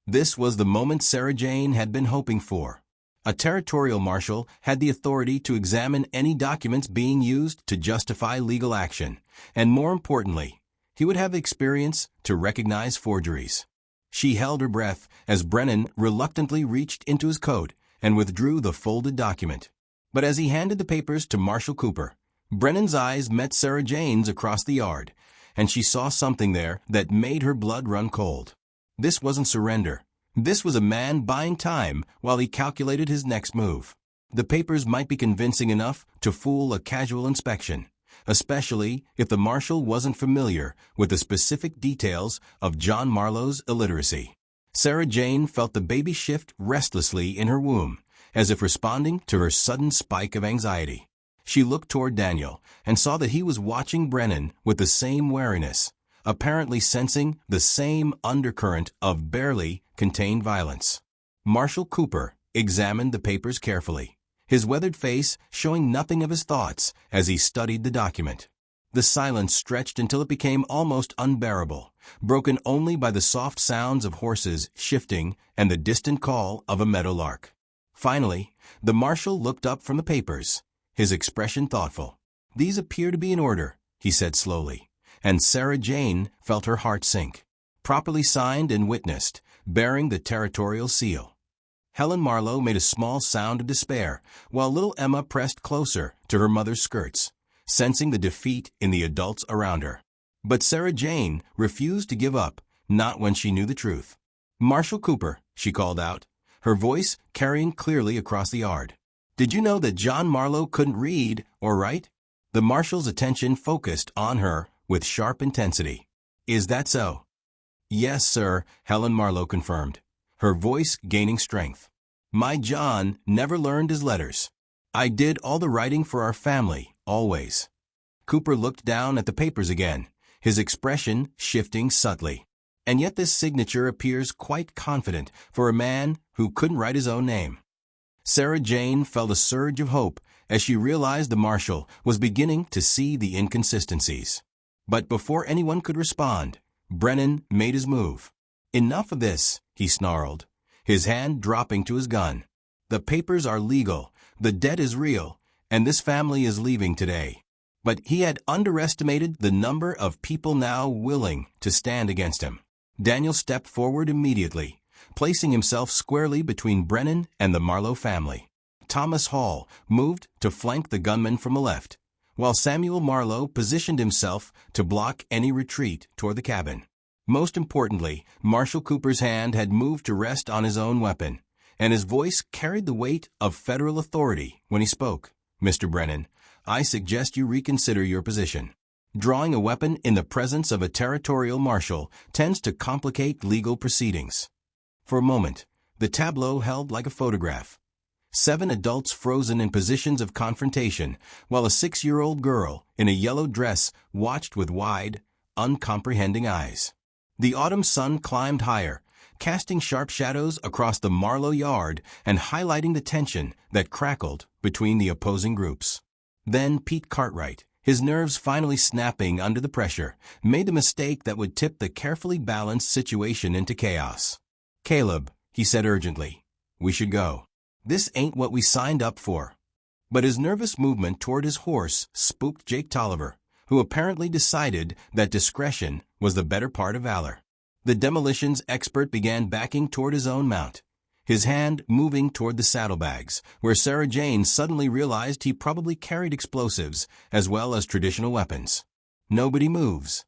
This was the moment Sarah Jane had been hoping for. A territorial marshal had the authority to examine any documents being used to justify legal action, and more importantly, he would have experience to recognize forgeries. She held her breath as Brennan reluctantly reached into his coat and withdrew the folded document. But as he handed the papers to Marshal Cooper, Brennan's eyes met Sarah Jane's across the yard, and she saw something there that made her blood run cold. This wasn't surrender. This was a man buying time while he calculated his next move. The papers might be convincing enough to fool a casual inspection, especially if the marshal wasn't familiar with the specific details of John Marlowe's illiteracy. Sarah Jane felt the baby shift restlessly in her womb, as if responding to her sudden spike of anxiety. She looked toward Daniel and saw that he was watching Brennan with the same wariness, apparently sensing the same undercurrent of barely contained violence. Marshal Cooper examined the papers carefully, his weathered face showing nothing of his thoughts as he studied the document. The silence stretched until it became almost unbearable, broken only by the soft sounds of horses shifting and the distant call of a meadowlark. Finally, the marshal looked up from the papers, his expression thoughtful. "These appear to be in order," he said slowly, and Sarah Jane felt her heart sink. "Properly signed and witnessed, bearing the territorial seal." Helen Marlowe made a small sound of despair, while little Emma pressed closer to her mother's skirts, sensing the defeat in the adults around her. But Sarah Jane refused to give up, not when she knew the truth. "Marshal Cooper," she called out, her voice carrying clearly across the yard. "Did you know that John Marlowe couldn't read or write?" The marshal's attention focused on her with sharp intensity. "Is that so?" "Yes, sir," Helen Marlowe confirmed, her voice gaining strength. "My John never learned his letters. I did all the writing for our family, always." Cooper looked down at the papers again, his expression shifting subtly. "And yet this signature appears quite confident for a man who couldn't write his own name." Sarah Jane felt a surge of hope as she realized the marshal was beginning to see the inconsistencies. But before anyone could respond, Brennan made his move. "Enough of this," he snarled, his hand dropping to his gun. "The papers are legal, the debt is real, and this family is leaving today." But he had underestimated the number of people now willing to stand against him. Daniel stepped forward immediately, placing himself squarely between Brennan and the Marlowe family. Thomas Hall moved to flank the gunman from the left, while Samuel Marlowe positioned himself to block any retreat toward the cabin. Most importantly, Marshal Cooper's hand had moved to rest on his own weapon, and his voice carried the weight of federal authority when he spoke. "Mr. Brennan, I suggest you reconsider your position. Drawing a weapon in the presence of a territorial marshal tends to complicate legal proceedings." For a moment, the tableau held like a photograph. 7 adults frozen in positions of confrontation, while a 6-year-old girl in a yellow dress watched with wide, uncomprehending eyes. The autumn sun climbed higher, casting sharp shadows across the Marlowe yard and highlighting the tension that crackled between the opposing groups. Then Pete Cartwright, his nerves finally snapping under the pressure, made the mistake that would tip the carefully balanced situation into chaos. "Caleb," he said urgently, "we should go. This ain't what we signed up for." But his nervous movement toward his horse spooked Jake Tolliver, who apparently decided that discretion was the better part of valor. The demolitions expert began backing toward his own mount, his hand moving toward the saddlebags, where Sarah Jane suddenly realized he probably carried explosives as well as traditional weapons. "Nobody moves,"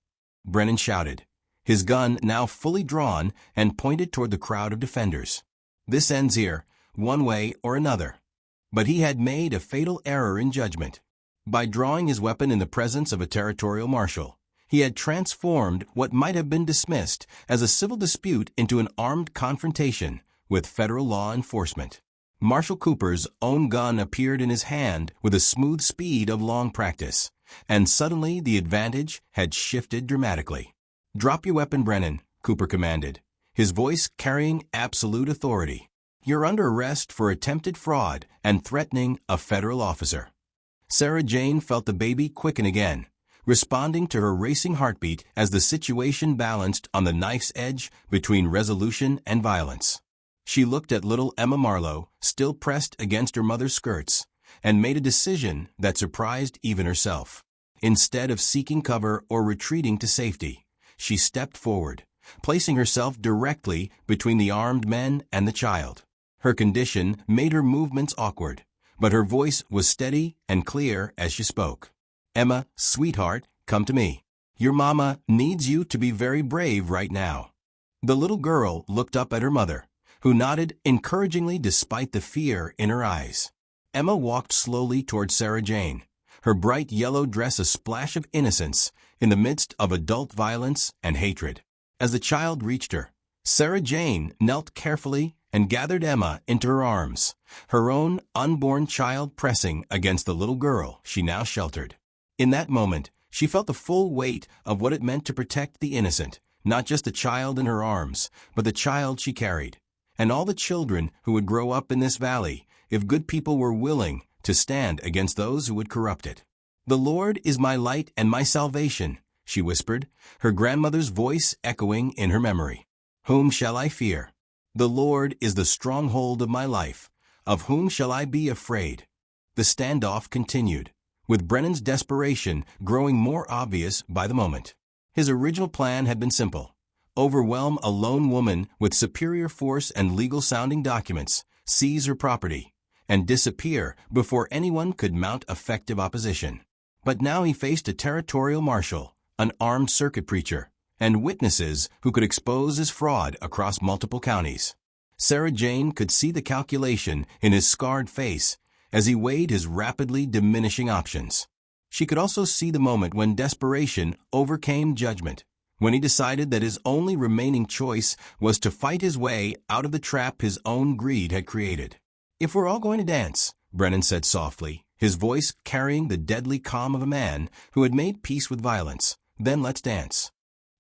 Brennan shouted, his gun now fully drawn and pointed toward the crowd of defenders. "This ends here, one way or another." But he had made a fatal error in judgment. By drawing his weapon in the presence of a territorial marshal, he had transformed what might have been dismissed as a civil dispute into an armed confrontation with federal law enforcement. Marshal Cooper's own gun appeared in his hand with the smooth speed of long practice, and suddenly the advantage had shifted dramatically. "Drop your weapon, Brennan," Cooper commanded, his voice carrying absolute authority. "You're under arrest for attempted fraud and threatening a federal officer." Sarah Jane felt the baby quicken again, responding to her racing heartbeat as the situation balanced on the knife's edge between resolution and violence. She looked at little Emma Marlowe, still pressed against her mother's skirts, and made a decision that surprised even herself. Instead of seeking cover or retreating to safety, she stepped forward, placing herself directly between the armed men and the child. Her condition made her movements awkward, but her voice was steady and clear as she spoke. "Emma, sweetheart, come to me. Your mama needs you to be very brave right now." The little girl looked up at her mother, who nodded encouragingly despite the fear in her eyes. Emma walked slowly toward Sarah Jane, her bright yellow dress a splash of innocence in the midst of adult violence and hatred. As the child reached her, Sarah Jane knelt carefully and gathered Emma into her arms, her own unborn child pressing against the little girl she now sheltered. In that moment, she felt the full weight of what it meant to protect the innocent, not just the child in her arms, but the child she carried, and all the children who would grow up in this valley if good people were willing to stand against those who would corrupt it. "The Lord is my light and my salvation," she whispered, her grandmother's voice echoing in her memory. "Whom shall I fear? The Lord is the stronghold of my life. Of whom shall I be afraid?" The standoff continued, with Brennan's desperation growing more obvious by the moment. His original plan had been simple: overwhelm a lone woman with superior force and legal-sounding documents, seize her property, and disappear before anyone could mount effective opposition. But now he faced a territorial marshal, an armed circuit preacher, and witnesses who could expose his fraud across multiple counties. Sarah Jane could see the calculation in his scarred face as he weighed his rapidly diminishing options. She could also see the moment when desperation overcame judgment, when he decided that his only remaining choice was to fight his way out of the trap his own greed had created. "If we're all going to dance," Brennan said softly, his voice carrying the deadly calm of a man who had made peace with violence, "then let's dance."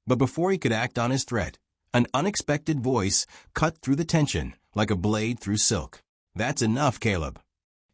But before he could act on his threat, an unexpected voice cut through the tension like a blade through silk. "That's enough, Caleb."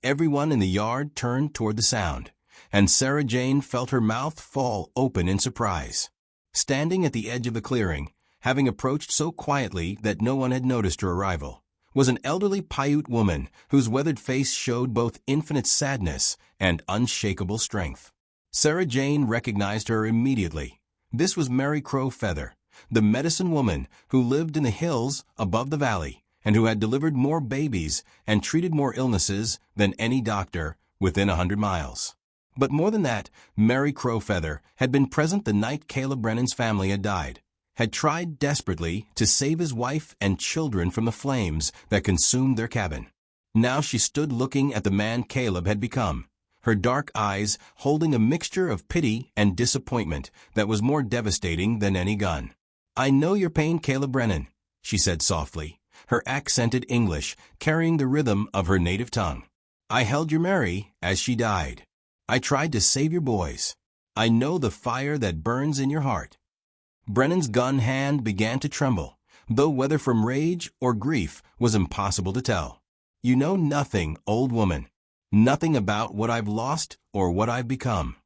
Everyone in the yard turned toward the sound, and Sarah Jane felt her mouth fall open in surprise. Standing at the edge of the clearing, having approached so quietly that no one had noticed her arrival, was an elderly Paiute woman whose weathered face showed both infinite sadness and unshakable strength. Sarah Jane recognized her immediately. This was Mary Crow Feather, the medicine woman who lived in the hills above the valley and who had delivered more babies and treated more illnesses than any doctor within 100 miles. But more than that, Mary Crow Feather had been present the night Caleb Brennan's family had died, had tried desperately to save his wife and children from the flames that consumed their cabin. Now she stood looking at the man Caleb had become, her dark eyes holding a mixture of pity and disappointment that was more devastating than any gun. "I know your pain, Caleb Brennan," she said softly, her accented English carrying the rhythm of her native tongue. "I held your Mary as she died. I tried to save your boys. I know the fire that burns in your heart." Brennan's gun hand began to tremble, though whether from rage or grief was impossible to tell. "You know nothing, old woman. Nothing about what I've lost or what I've become.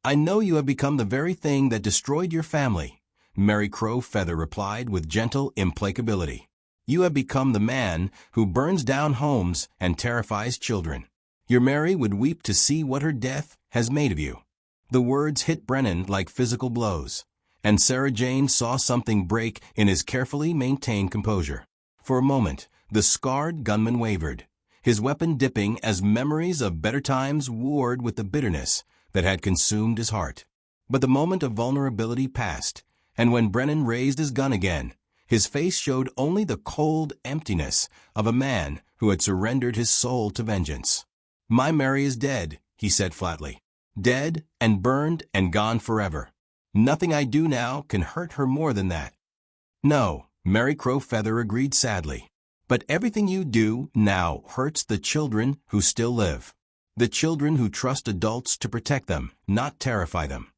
I know you have become the very thing that destroyed your family," Mary Crow Feather replied with gentle implacability. "You have become the man who burns down homes and terrifies children. Your Mary would weep to see what her death has made of you." The words hit Brennan like physical blows, and Sarah Jane saw something break in his carefully maintained composure. For a moment, the scarred gunman wavered, his weapon dipping as memories of better times warred with the bitterness that had consumed his heart. But the moment of vulnerability passed, and when Brennan raised his gun again, his face showed only the cold emptiness of a man who had surrendered his soul to vengeance. "My Mary is dead," he said flatly. "Dead and burned and gone forever. Nothing I do now can hurt her more than that." "No," Mary Crow Feather agreed sadly. "But everything you do now hurts the children who still live. The children who trust adults to protect them, not terrify them."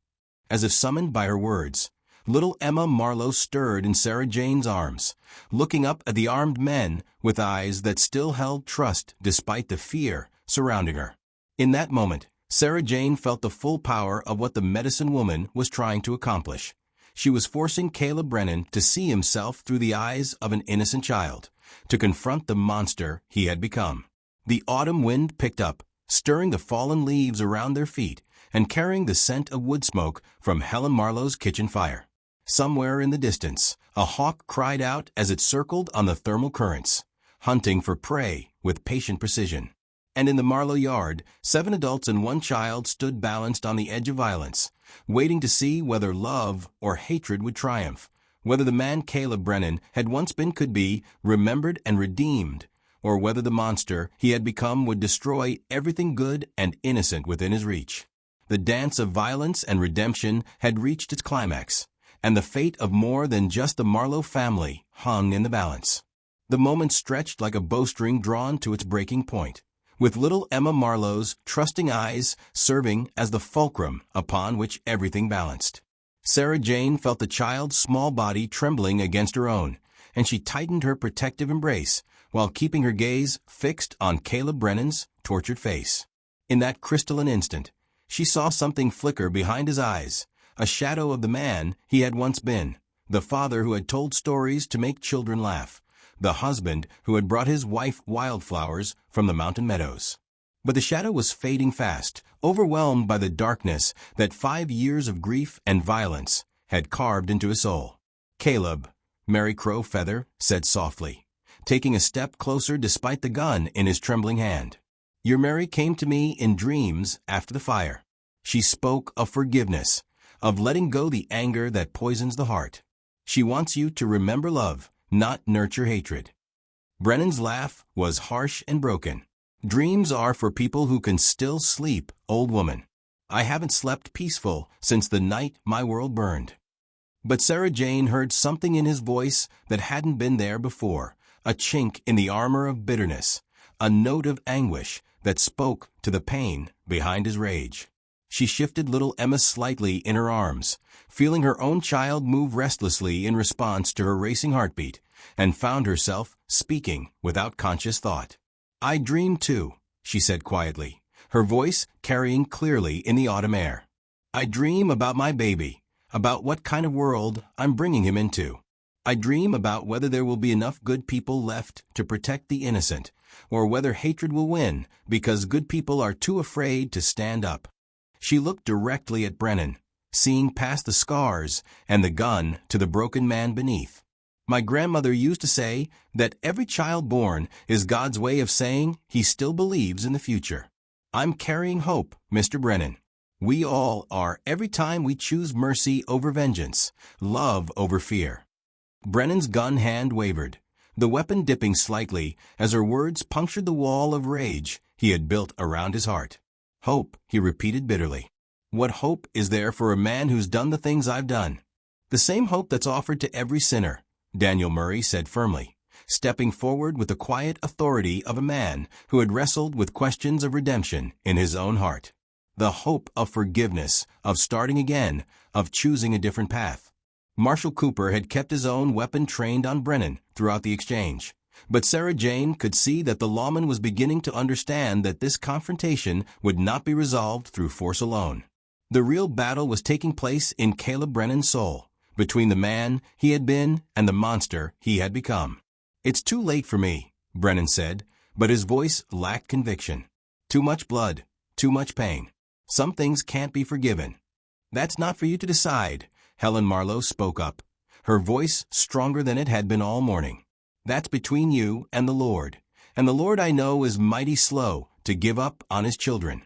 As if summoned by her words, little Emma Marlowe stirred in Sarah Jane's arms, looking up at the armed men with eyes that still held trust despite the fear surrounding her. In that moment, Sarah Jane felt the full power of what the medicine woman was trying to accomplish. She was forcing Caleb Brennan to see himself through the eyes of an innocent child, to confront the monster he had become. The autumn wind picked up, stirring the fallen leaves around their feet and carrying the scent of wood smoke from Helen Marlowe's kitchen fire. Somewhere in the distance, a hawk cried out as it circled on the thermal currents, hunting for prey with patient precision. And in the Marlowe yard, 7 adults and 1 child stood balanced on the edge of violence, waiting to see whether love or hatred would triumph, whether the man Caleb Brennan had once been could be remembered and redeemed, or whether the monster he had become would destroy everything good and innocent within his reach. The dance of violence and redemption had reached its climax, and the fate of more than just the Marlowe family hung in the balance. The moment stretched like a bowstring drawn to its breaking point, with little Emma Marlowe's trusting eyes serving as the fulcrum upon which everything balanced. Sarah Jane felt the child's small body trembling against her own, and she tightened her protective embrace while keeping her gaze fixed on Caleb Brennan's tortured face. In that crystalline instant, she saw something flicker behind his eyes, a shadow of the man he had once been, the father who had told stories to make children laugh, the husband who had brought his wife wildflowers from the mountain meadows. But the shadow was fading fast, overwhelmed by the darkness that 5 years of grief and violence had carved into his soul. "Caleb," Mary Crow Feather said softly, taking a step closer despite the gun in his trembling hand. "Your Mary came to me in dreams after the fire. She spoke of forgiveness, of letting go the anger that poisons the heart. She wants you to remember love, not nurture hatred." Brennan's laugh was harsh and broken. "Dreams are for people who can still sleep, old woman. I haven't slept peaceful since the night my world burned." But Sarah Jane heard something in his voice that hadn't been there before, a chink in the armor of bitterness, a note of anguish that spoke to the pain behind his rage. She shifted little Emma slightly in her arms, feeling her own child move restlessly in response to her racing heartbeat, and found herself speaking without conscious thought. "I dream too," she said quietly, her voice carrying clearly in the autumn air. "I dream about my baby, about what kind of world I'm bringing him into. I dream about whether there will be enough good people left to protect the innocent, or whether hatred will win because good people are too afraid to stand up." She looked directly at Brennan, seeing past the scars and the gun to the broken man beneath. "My grandmother used to say that every child born is God's way of saying he still believes in the future. I'm carrying hope, Mr. Brennan. We all are every time we choose mercy over vengeance, love over fear." Brennan's gun hand wavered, the weapon dipping slightly as her words punctured the wall of rage he had built around his heart. "Hope," he repeated bitterly. "What hope is there for a man who's done the things I've done?" "The same hope that's offered to every sinner," Daniel Murray said firmly, stepping forward with the quiet authority of a man who had wrestled with questions of redemption in his own heart. "The hope of forgiveness, of starting again, of choosing a different path." Marshal Cooper had kept his own weapon trained on Brennan throughout the exchange, but Sarah Jane could see that the lawman was beginning to understand that this confrontation would not be resolved through force alone. The real battle was taking place in Caleb Brennan's soul, between the man he had been and the monster he had become. "It's too late for me," Brennan said, but his voice lacked conviction. "Too much blood, too much pain. Some things can't be forgiven." "That's not for you to decide," Helen Marlowe spoke up, her voice stronger than it had been all morning. "That's between you and the Lord the Lord I know is mighty slow to give up on his children."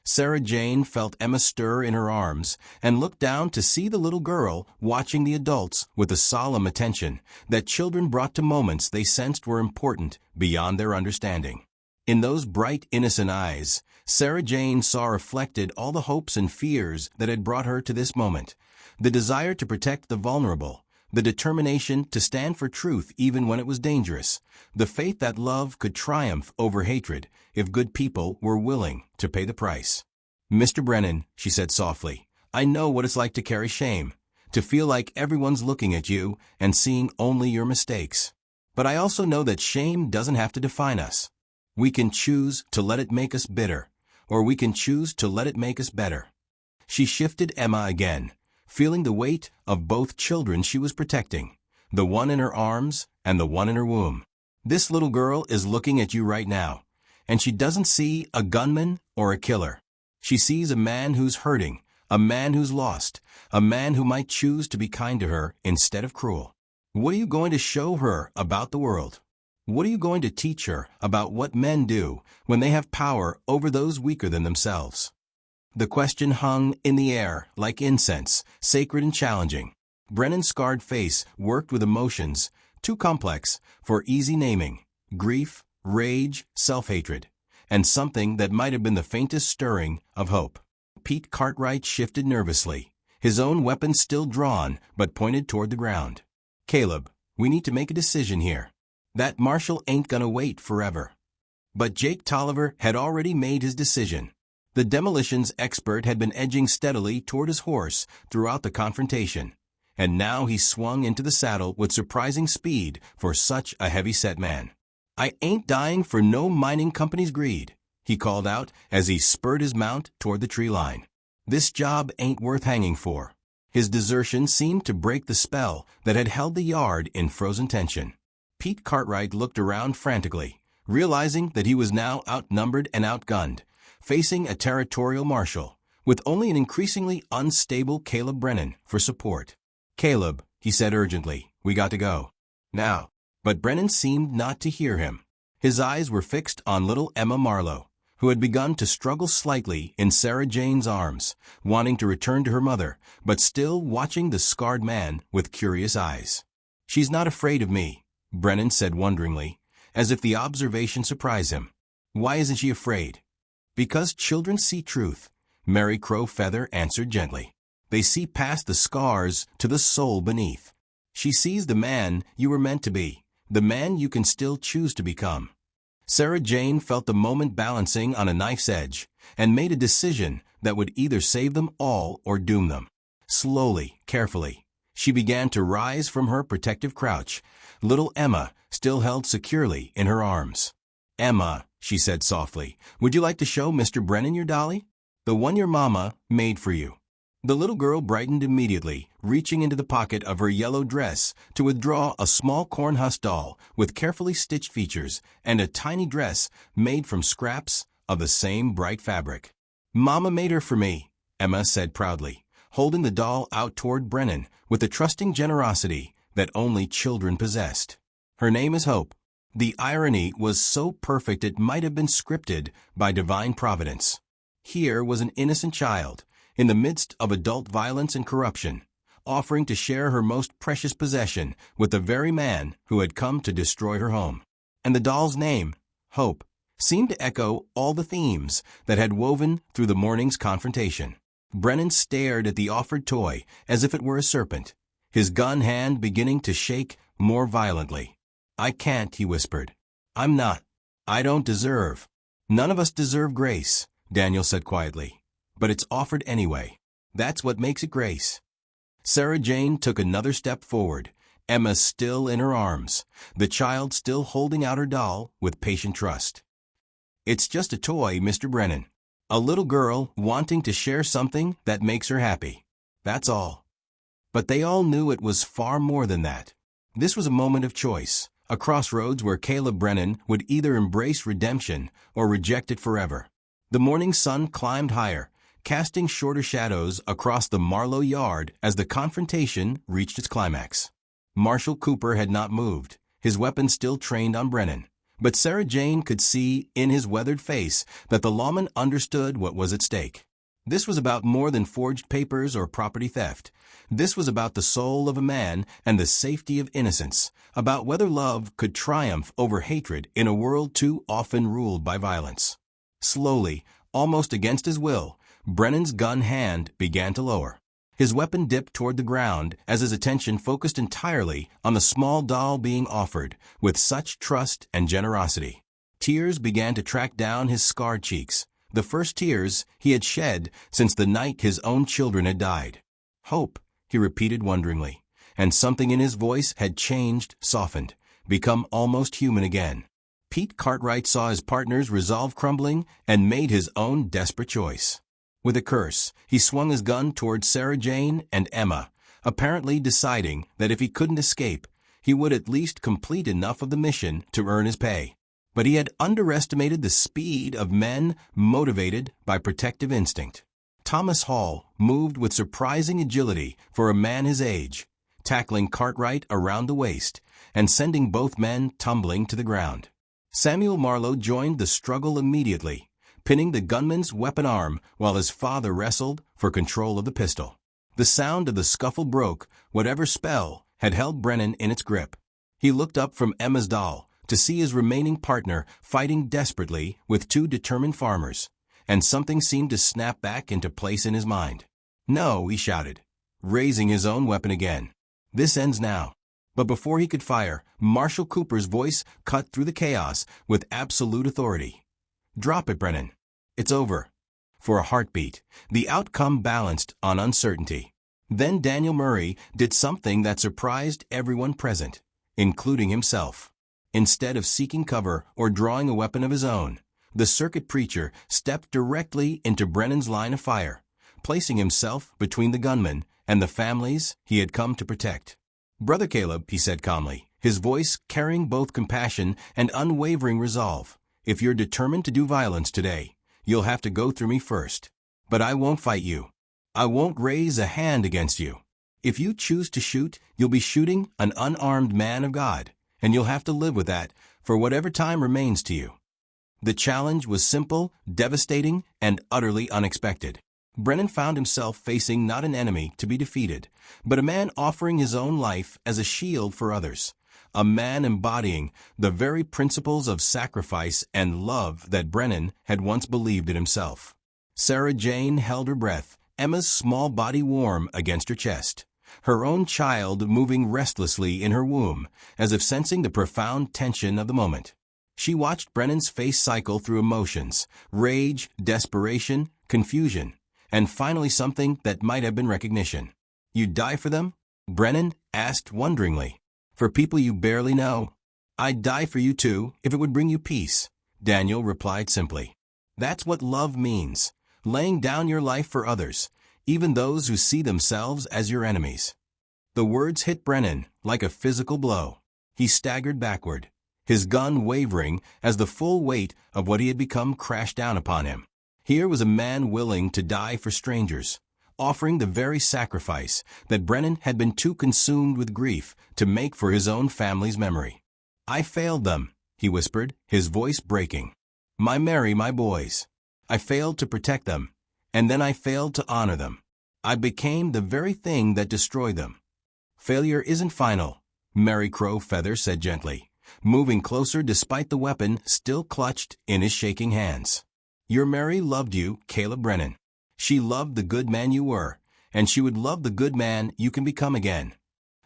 Sarah Jane felt Emma stir in her arms and looked down to see the little girl watching the adults with the solemn attention that children brought to moments they sensed were important beyond their understanding. In those bright, innocent eyes, Sarah Jane saw reflected all the hopes and fears that had brought her to this moment, the desire to protect the vulnerable, the determination to stand for truth even when it was dangerous, the faith that love could triumph over hatred if good people were willing to pay the price. "Mr. Brennan," she said softly, "I know what it's like to carry shame, to feel like everyone's looking at you and seeing only your mistakes. But I also know that shame doesn't have to define us. We can choose to let it make us bitter, or we can choose to let it make us better." She shifted Emma again, feeling the weight of both children she was protecting, the one in her arms and the one in her womb. "This little girl is looking at you right now, and she doesn't see a gunman or a killer. She sees a man who's hurting, a man who's lost, a man who might choose to be kind to her instead of cruel. What are you going to show her about the world? What are you going to teach her about what men do when they have power over those weaker than themselves?" The question hung in the air like incense, sacred and challenging. Brennan's scarred face worked with emotions too complex for easy naming: grief, rage, self-hatred, and something that might have been the faintest stirring of hope. Pete Cartwright shifted nervously, his own weapon still drawn but pointed toward the ground. "Caleb, we need to make a decision here. That marshal ain't gonna wait forever." But Jake Tolliver had already made his decision. The demolitions expert had been edging steadily toward his horse throughout the confrontation, and now he swung into the saddle with surprising speed for such a heavy-set man. "I ain't dying for no mining company's greed," he called out as he spurred his mount toward the tree line. "This job ain't worth hanging for." His desertion seemed to break the spell that had held the yard in frozen tension. Pete Cartwright looked around frantically, realizing that he was now outnumbered and outgunned, facing a territorial marshal, with only an increasingly unstable Caleb Brennan for support. "Caleb," he said urgently, "we got to go. Now." But Brennan seemed not to hear him. His eyes were fixed on little Emma Marlowe, who had begun to struggle slightly in Sarah Jane's arms, wanting to return to her mother, but still watching the scarred man with curious eyes. "She's not afraid of me," Brennan said wonderingly, as if the observation surprised him. "Why isn't she afraid?" "Because children see truth," Mary Crow Feather answered gently. "They see past the scars to the soul beneath. She sees the man you were meant to be, the man you can still choose to become." Sarah Jane felt the moment balancing on a knife's edge, and made a decision that would either save them all or doom them. Slowly, carefully, she began to rise from her protective crouch, little Emma still held securely in her arms. "Emma," she said softly, "would you like to show Mr. Brennan your dolly? The one your mama made for you." The little girl brightened immediately, reaching into the pocket of her yellow dress to withdraw a small corn husk doll with carefully stitched features and a tiny dress made from scraps of the same bright fabric. "Mama made her for me," Emma said proudly, holding the doll out toward Brennan with the trusting generosity that only children possessed. "Her name is Hope." The irony was so perfect it might have been scripted by divine providence. Here was an innocent child, in the midst of adult violence and corruption, offering to share her most precious possession with the very man who had come to destroy her home. And the doll's name, Hope, seemed to echo all the themes that had woven through the morning's confrontation. Brennan stared at the offered toy as if it were a serpent, his gun hand beginning to shake more violently. "I can't," he whispered. "I'm not. I don't deserve." "None of us deserve grace," Daniel said quietly. "But it's offered anyway. That's what makes it grace." Sarah Jane took another step forward, Emma still in her arms, the child still holding out her doll with patient trust. "It's just a toy, Mr. Brennan. A little girl wanting to share something that makes her happy. That's all." But they all knew it was far more than that. This was a moment of choice, a crossroads where Caleb Brennan would either embrace redemption or reject it forever. The morning sun climbed higher, casting shorter shadows across the Marlowe yard as the confrontation reached its climax. Marshal Cooper had not moved, his weapon still trained on Brennan, but Sarah Jane could see in his weathered face that the lawman understood what was at stake. This was about more than forged papers or property theft. This was about the soul of a man and the safety of innocence, about whether love could triumph over hatred in a world too often ruled by violence. Slowly, almost against his will, Brennan's gun hand began to lower. His weapon dipped toward the ground as his attention focused entirely on the small doll being offered with such trust and generosity. Tears began to track down his scarred cheeks, the first tears he had shed since the night his own children had died. "Hope," he repeated wonderingly, and something in his voice had changed, softened, become almost human again. Pete Cartwright saw his partner's resolve crumbling and made his own desperate choice. With a curse, he swung his gun toward Sarah Jane and Emma, apparently deciding that if he couldn't escape, he would at least complete enough of the mission to earn his pay. But he had underestimated the speed of men motivated by protective instinct. Thomas Hall moved with surprising agility for a man his age, tackling Cartwright around the waist and sending both men tumbling to the ground. Samuel Marlowe joined the struggle immediately, pinning the gunman's weapon arm while his father wrestled for control of the pistol. The sound of the scuffle broke whatever spell had held Brennan in its grip. He looked up from Emma's doll to see his remaining partner fighting desperately with two determined farmers, and something seemed to snap back into place in his mind. "No," he shouted. raising his own weapon again. This ends now. But before he could fire, Marshal Cooper's voice cut through the chaos with absolute authority. Drop it, Brennan. It's over. For a heartbeat, the outcome balanced on uncertainty. Then Daniel Murray did something that surprised everyone present, including himself. Instead of seeking cover or drawing a weapon of his own, the circuit preacher stepped directly into Brennan's line of fire, placing himself between the gunman and the families he had come to protect. "Brother Caleb," he said calmly, his voice carrying both compassion and unwavering resolve, "if you're determined to do violence today, you'll have to go through me first. But I won't fight you. I won't raise a hand against you. If you choose to shoot, you'll be shooting an unarmed man of God, and you'll have to live with that for whatever time remains to you." The challenge was simple, devastating, and utterly unexpected. Brennan found himself facing not an enemy to be defeated, but a man offering his own life as a shield for others, a man embodying the very principles of sacrifice and love that Brennan had once believed in himself. Sarah Jane held her breath, Emma's small body warm against her chest, her own child moving restlessly in her womb, as if sensing the profound tension of the moment. She watched Brennan's face cycle through emotions, rage, desperation, confusion, and finally something that might have been recognition. "You'd die for them?" Brennan asked wonderingly. "For people you barely know?" "I'd die for you too, if it would bring you peace," Daniel replied simply. "That's what love means, laying down your life for others, even those who see themselves as your enemies." The words hit Brennan like a physical blow. He staggered backward, his gun wavering as the full weight of what he had become crashed down upon him. Here was a man willing to die for strangers, offering the very sacrifice that Brennan had been too consumed with grief to make for his own family's memory. "I failed them," he whispered, his voice breaking. "My Mary, my boys. I failed to protect them, and then I failed to honor them. I became the very thing that destroyed them." "Failure isn't final," Mary Crow Feather said gently, moving closer despite the weapon still clutched in his shaking hands. "Your Mary loved you, Caleb Brennan. She loved the good man you were, and she would love the good man you can become again."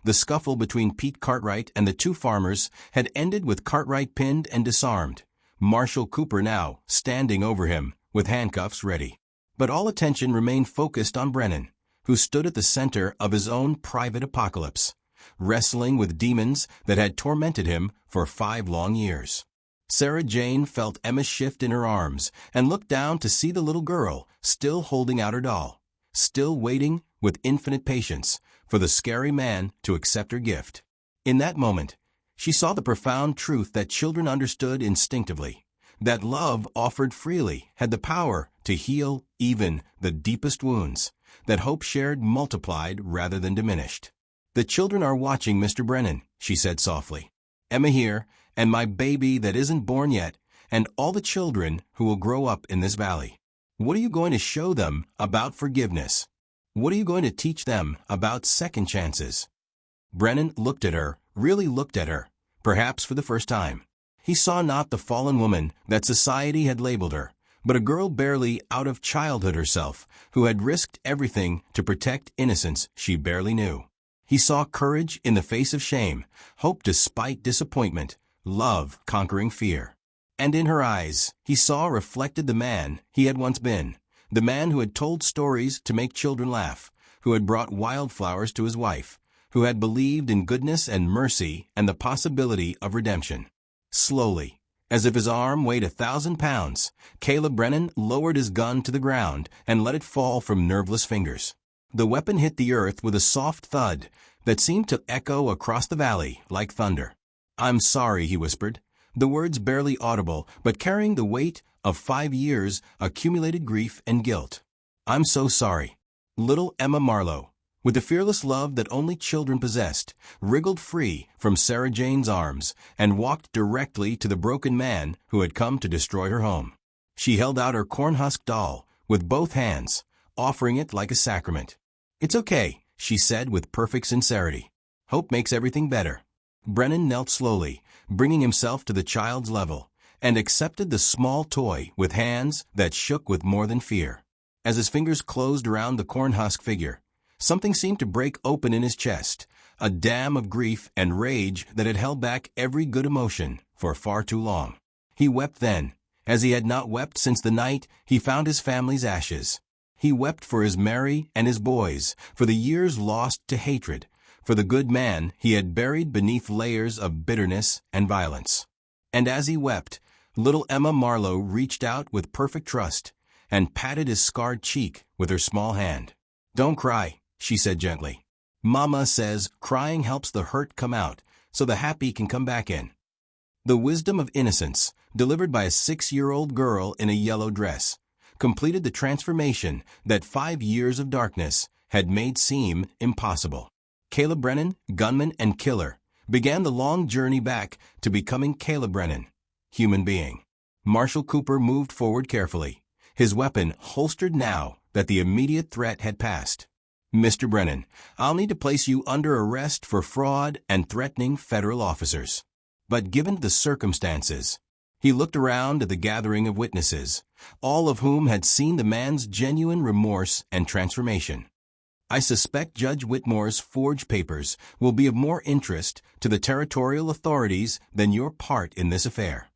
The scuffle between Pete Cartwright and the two farmers had ended with Cartwright pinned and disarmed, Marshal Cooper now standing over him with handcuffs ready. But all attention remained focused on Brennan, who stood at the center of his own private apocalypse, wrestling with demons that had tormented him for 5 long years. Sarah Jane felt Emma's shift in her arms and looked down to see the little girl still holding out her doll, still waiting with infinite patience for the scary man to accept her gift. In that moment, she saw the profound truth that children understood instinctively, that love offered freely had the power to heal even the deepest wounds, that hope shared multiplied rather than diminished. "The children are watching, Mr. Brennan," she said softly. "Emma here, and my baby that isn't born yet, and all the children who will grow up in this valley. What are you going to show them about forgiveness? What are you going to teach them about second chances?" Brennan looked at her, really looked at her, perhaps for the first time. He saw not the fallen woman that society had labeled her, but a girl barely out of childhood herself, who had risked everything to protect innocence she barely knew. He saw courage in the face of shame, hope despite disappointment, love conquering fear. And in her eyes, he saw reflected the man he had once been, the man who had told stories to make children laugh, who had brought wildflowers to his wife, who had believed in goodness and mercy and the possibility of redemption. Slowly, as if his arm weighed 1,000 pounds, Caleb Brennan lowered his gun to the ground and let it fall from nerveless fingers. The weapon hit the earth with a soft thud that seemed to echo across the valley like thunder. "I'm sorry," he whispered, the words barely audible but carrying the weight of 5 years' accumulated grief and guilt. "I'm so sorry." Little Emma Marlowe, with the fearless love that only children possessed, wriggled free from Sarah Jane's arms and walked directly to the broken man who had come to destroy her home. She held out her cornhusk doll with both hands, offering it like a sacrament. "It's okay," she said with perfect sincerity. "Hope makes everything better." Brennan knelt slowly, bringing himself to the child's level, and accepted the small toy with hands that shook with more than fear. As his fingers closed around the cornhusk figure, Something seemed to break open in his chest, a dam of grief and rage that had held back every good emotion for far too long. He wept then, as he had not wept since the night he found his family's ashes. He wept for his Mary and his boys, for the years lost to hatred, for the good man he had buried beneath layers of bitterness and violence. And as he wept, little Emma Marlowe reached out with perfect trust and patted his scarred cheek with her small hand. "Don't cry," she said gently. "Mama says crying helps the hurt come out so the happy can come back in." The wisdom of innocence, delivered by a 6-year-old girl in a yellow dress, completed the transformation that 5 years of darkness had made seem impossible. Caleb Brennan, gunman and killer, began the long journey back to becoming Caleb Brennan, human being. Marshal Cooper moved forward carefully, his weapon holstered now that the immediate threat had passed. "Mr. Brennan, I'll need to place you under arrest for fraud and threatening federal officers." But given the circumstances, he looked around at the gathering of witnesses, all of whom had seen the man's genuine remorse and transformation. "I suspect Judge Whitmore's forged papers will be of more interest to the territorial authorities than your part in this affair."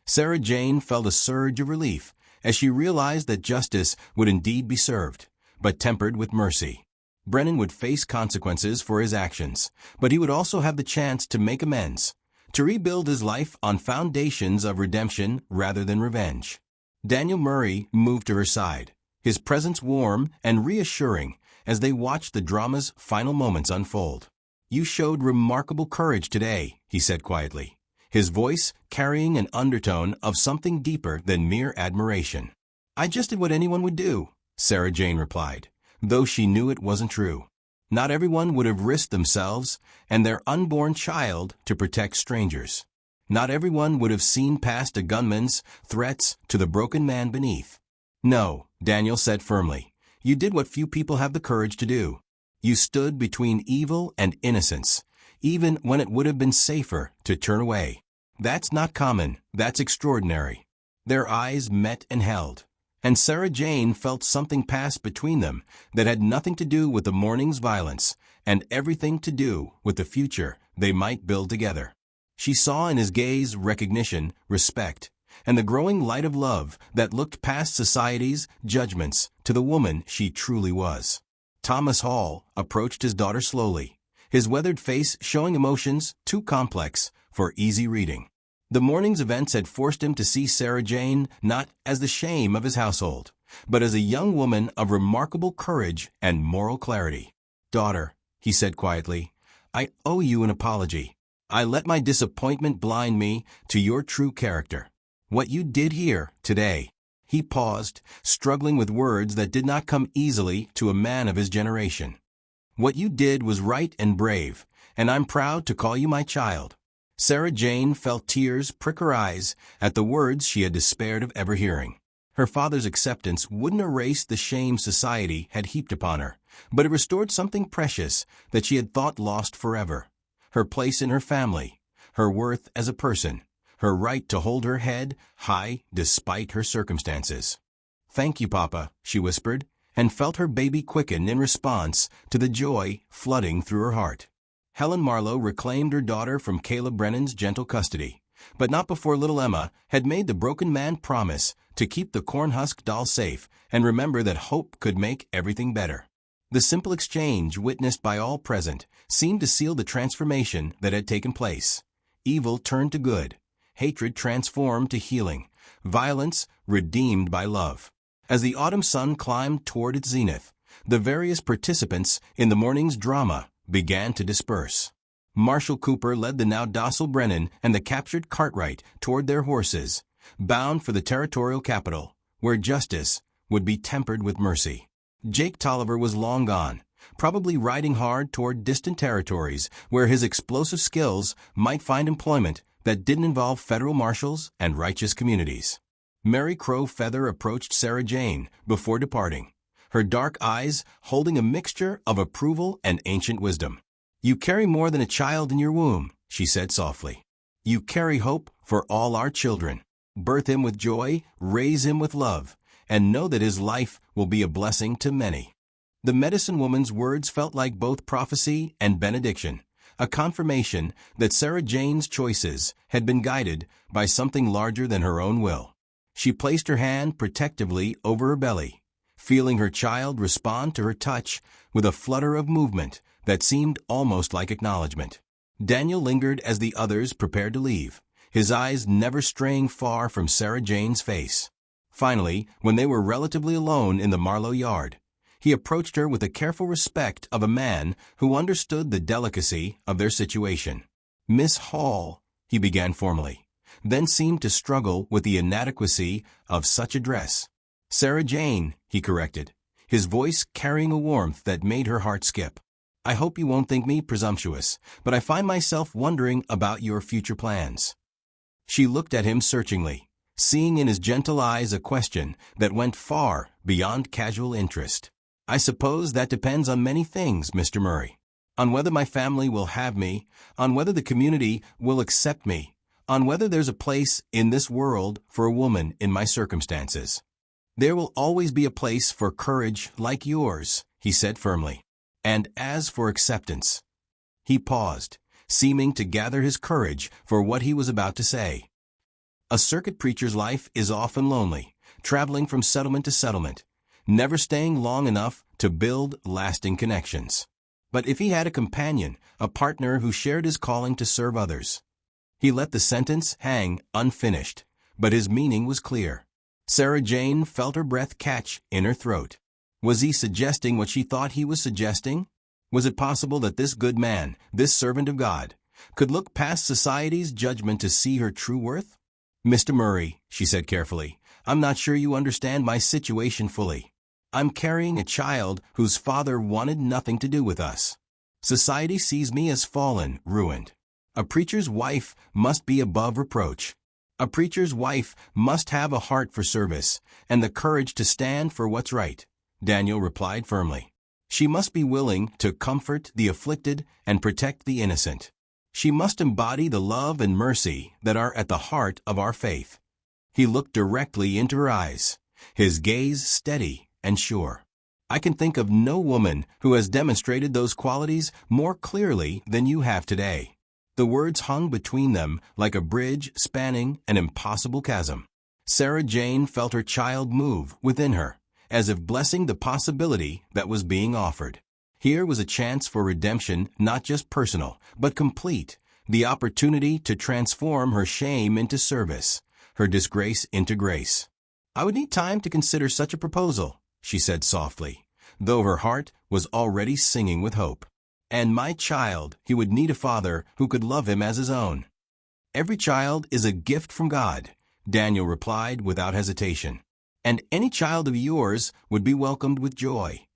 Sarah Jane felt a surge of relief as she realized that justice would indeed be served, but tempered with mercy. Brennan would face consequences for his actions, but he would also have the chance to make amends, to rebuild his life on foundations of redemption rather than revenge. Daniel Murray moved to her side, his presence warm and reassuring as they watched the drama's final moments unfold. "You showed remarkable courage today," he said quietly, his voice carrying an undertone of something deeper than mere admiration. "I just did what anyone would do," Sarah Jane replied, though she knew it wasn't true. Not everyone would have risked themselves and their unborn child to protect strangers. Not everyone would have seen past a gunman's threats to the broken man beneath. "No," Daniel said firmly, "you did what few people have the courage to do. You stood between evil and innocence, even when it would have been safer to turn away. That's not common, that's extraordinary." Their eyes met and held, and Sarah Jane felt something pass between them that had nothing to do with the morning's violence and everything to do with the future they might build together. She saw in his gaze recognition, respect, and the growing light of love that looked past society's judgments to the woman she truly was. Thomas Hall approached his daughter slowly, his weathered face showing emotions too complex for easy reading. The morning's events had forced him to see Sarah Jane not as the shame of his household, but as a young woman of remarkable courage and moral clarity. "Daughter," he said quietly, "I owe you an apology. I let my disappointment blind me to your true character. What you did here today." He paused, struggling with words that did not come easily to a man of his generation. "What you did was right and brave, and I'm proud to call you my child." Sarah Jane felt tears prick her eyes at the words she had despaired of ever hearing. Her father's acceptance wouldn't erase the shame society had heaped upon her, but it restored something precious that she had thought lost forever. Her place in her family, her worth as a person, her right to hold her head high despite her circumstances. "Thank you, Papa," she whispered, and felt her baby quicken in response to the joy flooding through her heart. Helen Marlowe reclaimed her daughter from Caleb Brennan's gentle custody, but not before little Emma had made the broken man promise to keep the cornhusk doll safe and remember that hope could make everything better. The simple exchange witnessed by all present seemed to seal the transformation that had taken place. Evil turned to good, hatred transformed to healing, violence redeemed by love. As the autumn sun climbed toward its zenith, the various participants in the morning's drama began to disperse. Marshal Cooper led the now docile Brennan and the captured Cartwright toward their horses, bound for the territorial capital, where justice would be tempered with mercy. Jake Tolliver was long gone, probably riding hard toward distant territories where his explosive skills might find employment that didn't involve federal marshals and righteous communities. Mary Crow Feather approached Sarah Jane before departing, her dark eyes holding a mixture of approval and ancient wisdom. "You carry more than a child in your womb," she said softly. "You carry hope for all our children. Birth him with joy, raise him with love, and know that his life will be a blessing to many." The medicine woman's words felt like both prophecy and benediction, a confirmation that Sarah Jane's choices had been guided by something larger than her own will. She placed her hand protectively over her belly, feeling her child respond to her touch with a flutter of movement that seemed almost like acknowledgement. Daniel lingered as the others prepared to leave, his eyes never straying far from Sarah Jane's face. Finally, when they were relatively alone in the Marlowe yard, he approached her with the careful respect of a man who understood the delicacy of their situation. "Miss Hall," he began formally, then seemed to struggle with the inadequacy of such address. "Sarah Jane," he corrected, his voice carrying a warmth that made her heart skip. "I hope you won't think me presumptuous, but I find myself wondering about your future plans." She looked at him searchingly, seeing in his gentle eyes a question that went far beyond casual interest. "I suppose that depends on many things, Mr. Murray. On whether my family will have me, on whether the community will accept me, on whether there's a place in this world for a woman in my circumstances." "There will always be a place for courage like yours," he said firmly. "And as for acceptance—" He paused, seeming to gather his courage for what he was about to say. A circuit preacher's life is often lonely, traveling from settlement to settlement, never staying long enough to build lasting connections. But if he had a companion, a partner who shared his calling to serve others— He let the sentence hang unfinished, but his meaning was clear. Sarah Jane felt her breath catch in her throat. Was he suggesting what she thought he was suggesting? Was it possible that this good man, this servant of God, could look past society's judgment to see her true worth? "Mr. Murray," she said carefully, "I'm not sure you understand my situation fully. I'm carrying a child whose father wanted nothing to do with us. Society sees me as fallen, ruined. A preacher's wife must be above reproach. A preacher's wife must have a heart for service and the courage to stand for what's right," Daniel replied firmly. "She must be willing to comfort the afflicted and protect the innocent. She must embody the love and mercy that are at the heart of our faith." He looked directly into her eyes, his gaze steady and sure. "I can think of no woman who has demonstrated those qualities more clearly than you have today." The words hung between them like a bridge spanning an impossible chasm. Sarah Jane felt her child move within her, as if blessing the possibility that was being offered. Here was a chance for redemption, not just personal, but complete, the opportunity to transform her shame into service, her disgrace into grace. "I would need time to consider such a proposal," she said softly, though her heart was already singing with hope. "And my child, he would need a father who could love him as his own." "Every child is a gift from God," Daniel replied without hesitation. "And any child of yours would be welcomed with joy."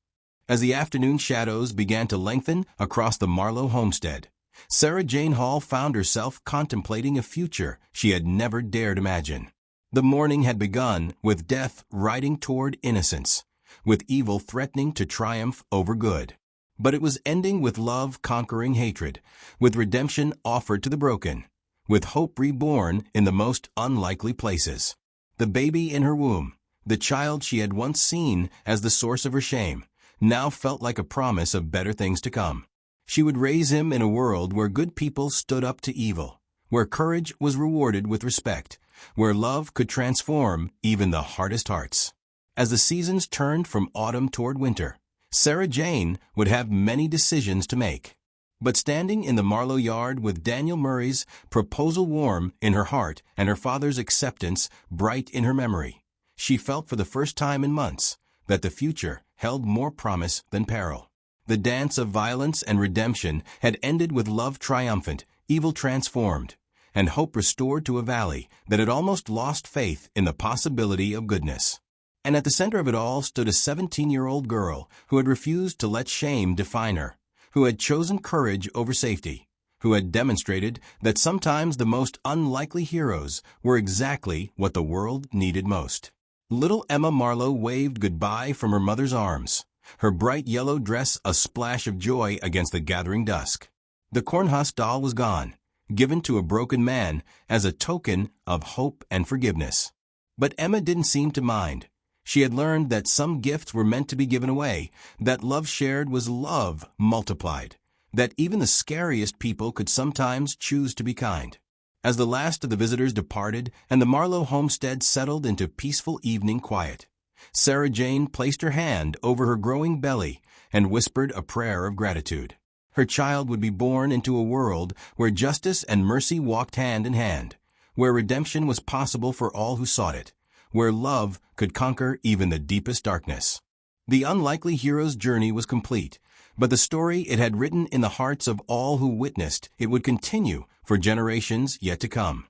As the afternoon shadows began to lengthen across the Marlowe homestead, Sarah Jane Hall found herself contemplating a future she had never dared imagine. The morning had begun with death riding toward innocence, with evil threatening to triumph over good. But it was ending with love conquering hatred, with redemption offered to the broken, with hope reborn in the most unlikely places. The baby in her womb, the child she had once seen as the source of her shame, now felt like a promise of better things to come. She would raise him in a world where good people stood up to evil, where courage was rewarded with respect, where love could transform even the hardest hearts. As the seasons turned from autumn toward winter, Sarah Jane would have many decisions to make. But standing in the Marlowe yard with Daniel Murray's proposal warm in her heart and her father's acceptance bright in her memory, she felt for the first time in months that the future held more promise than peril. The dance of violence and redemption had ended with love triumphant, evil transformed, and hope restored to a valley that had almost lost faith in the possibility of goodness. And at the center of it all stood a 17-year-old girl who had refused to let shame define her, who had chosen courage over safety, who had demonstrated that sometimes the most unlikely heroes were exactly what the world needed most. Little Emma Marlowe waved goodbye from her mother's arms, her bright yellow dress a splash of joy against the gathering dusk. The cornhusk doll was gone, given to a broken man as a token of hope and forgiveness. But Emma didn't seem to mind. She had learned that some gifts were meant to be given away, that love shared was love multiplied, that even the scariest people could sometimes choose to be kind. As the last of the visitors departed and the Marlowe homestead settled into peaceful evening quiet, Sarah Jane placed her hand over her growing belly and whispered a prayer of gratitude. Her child would be born into a world where justice and mercy walked hand in hand, where redemption was possible for all who sought it, where love could conquer even the deepest darkness. The unlikely hero's journey was complete, but the story it had written in the hearts of all who witnessed it would continue for generations yet to come.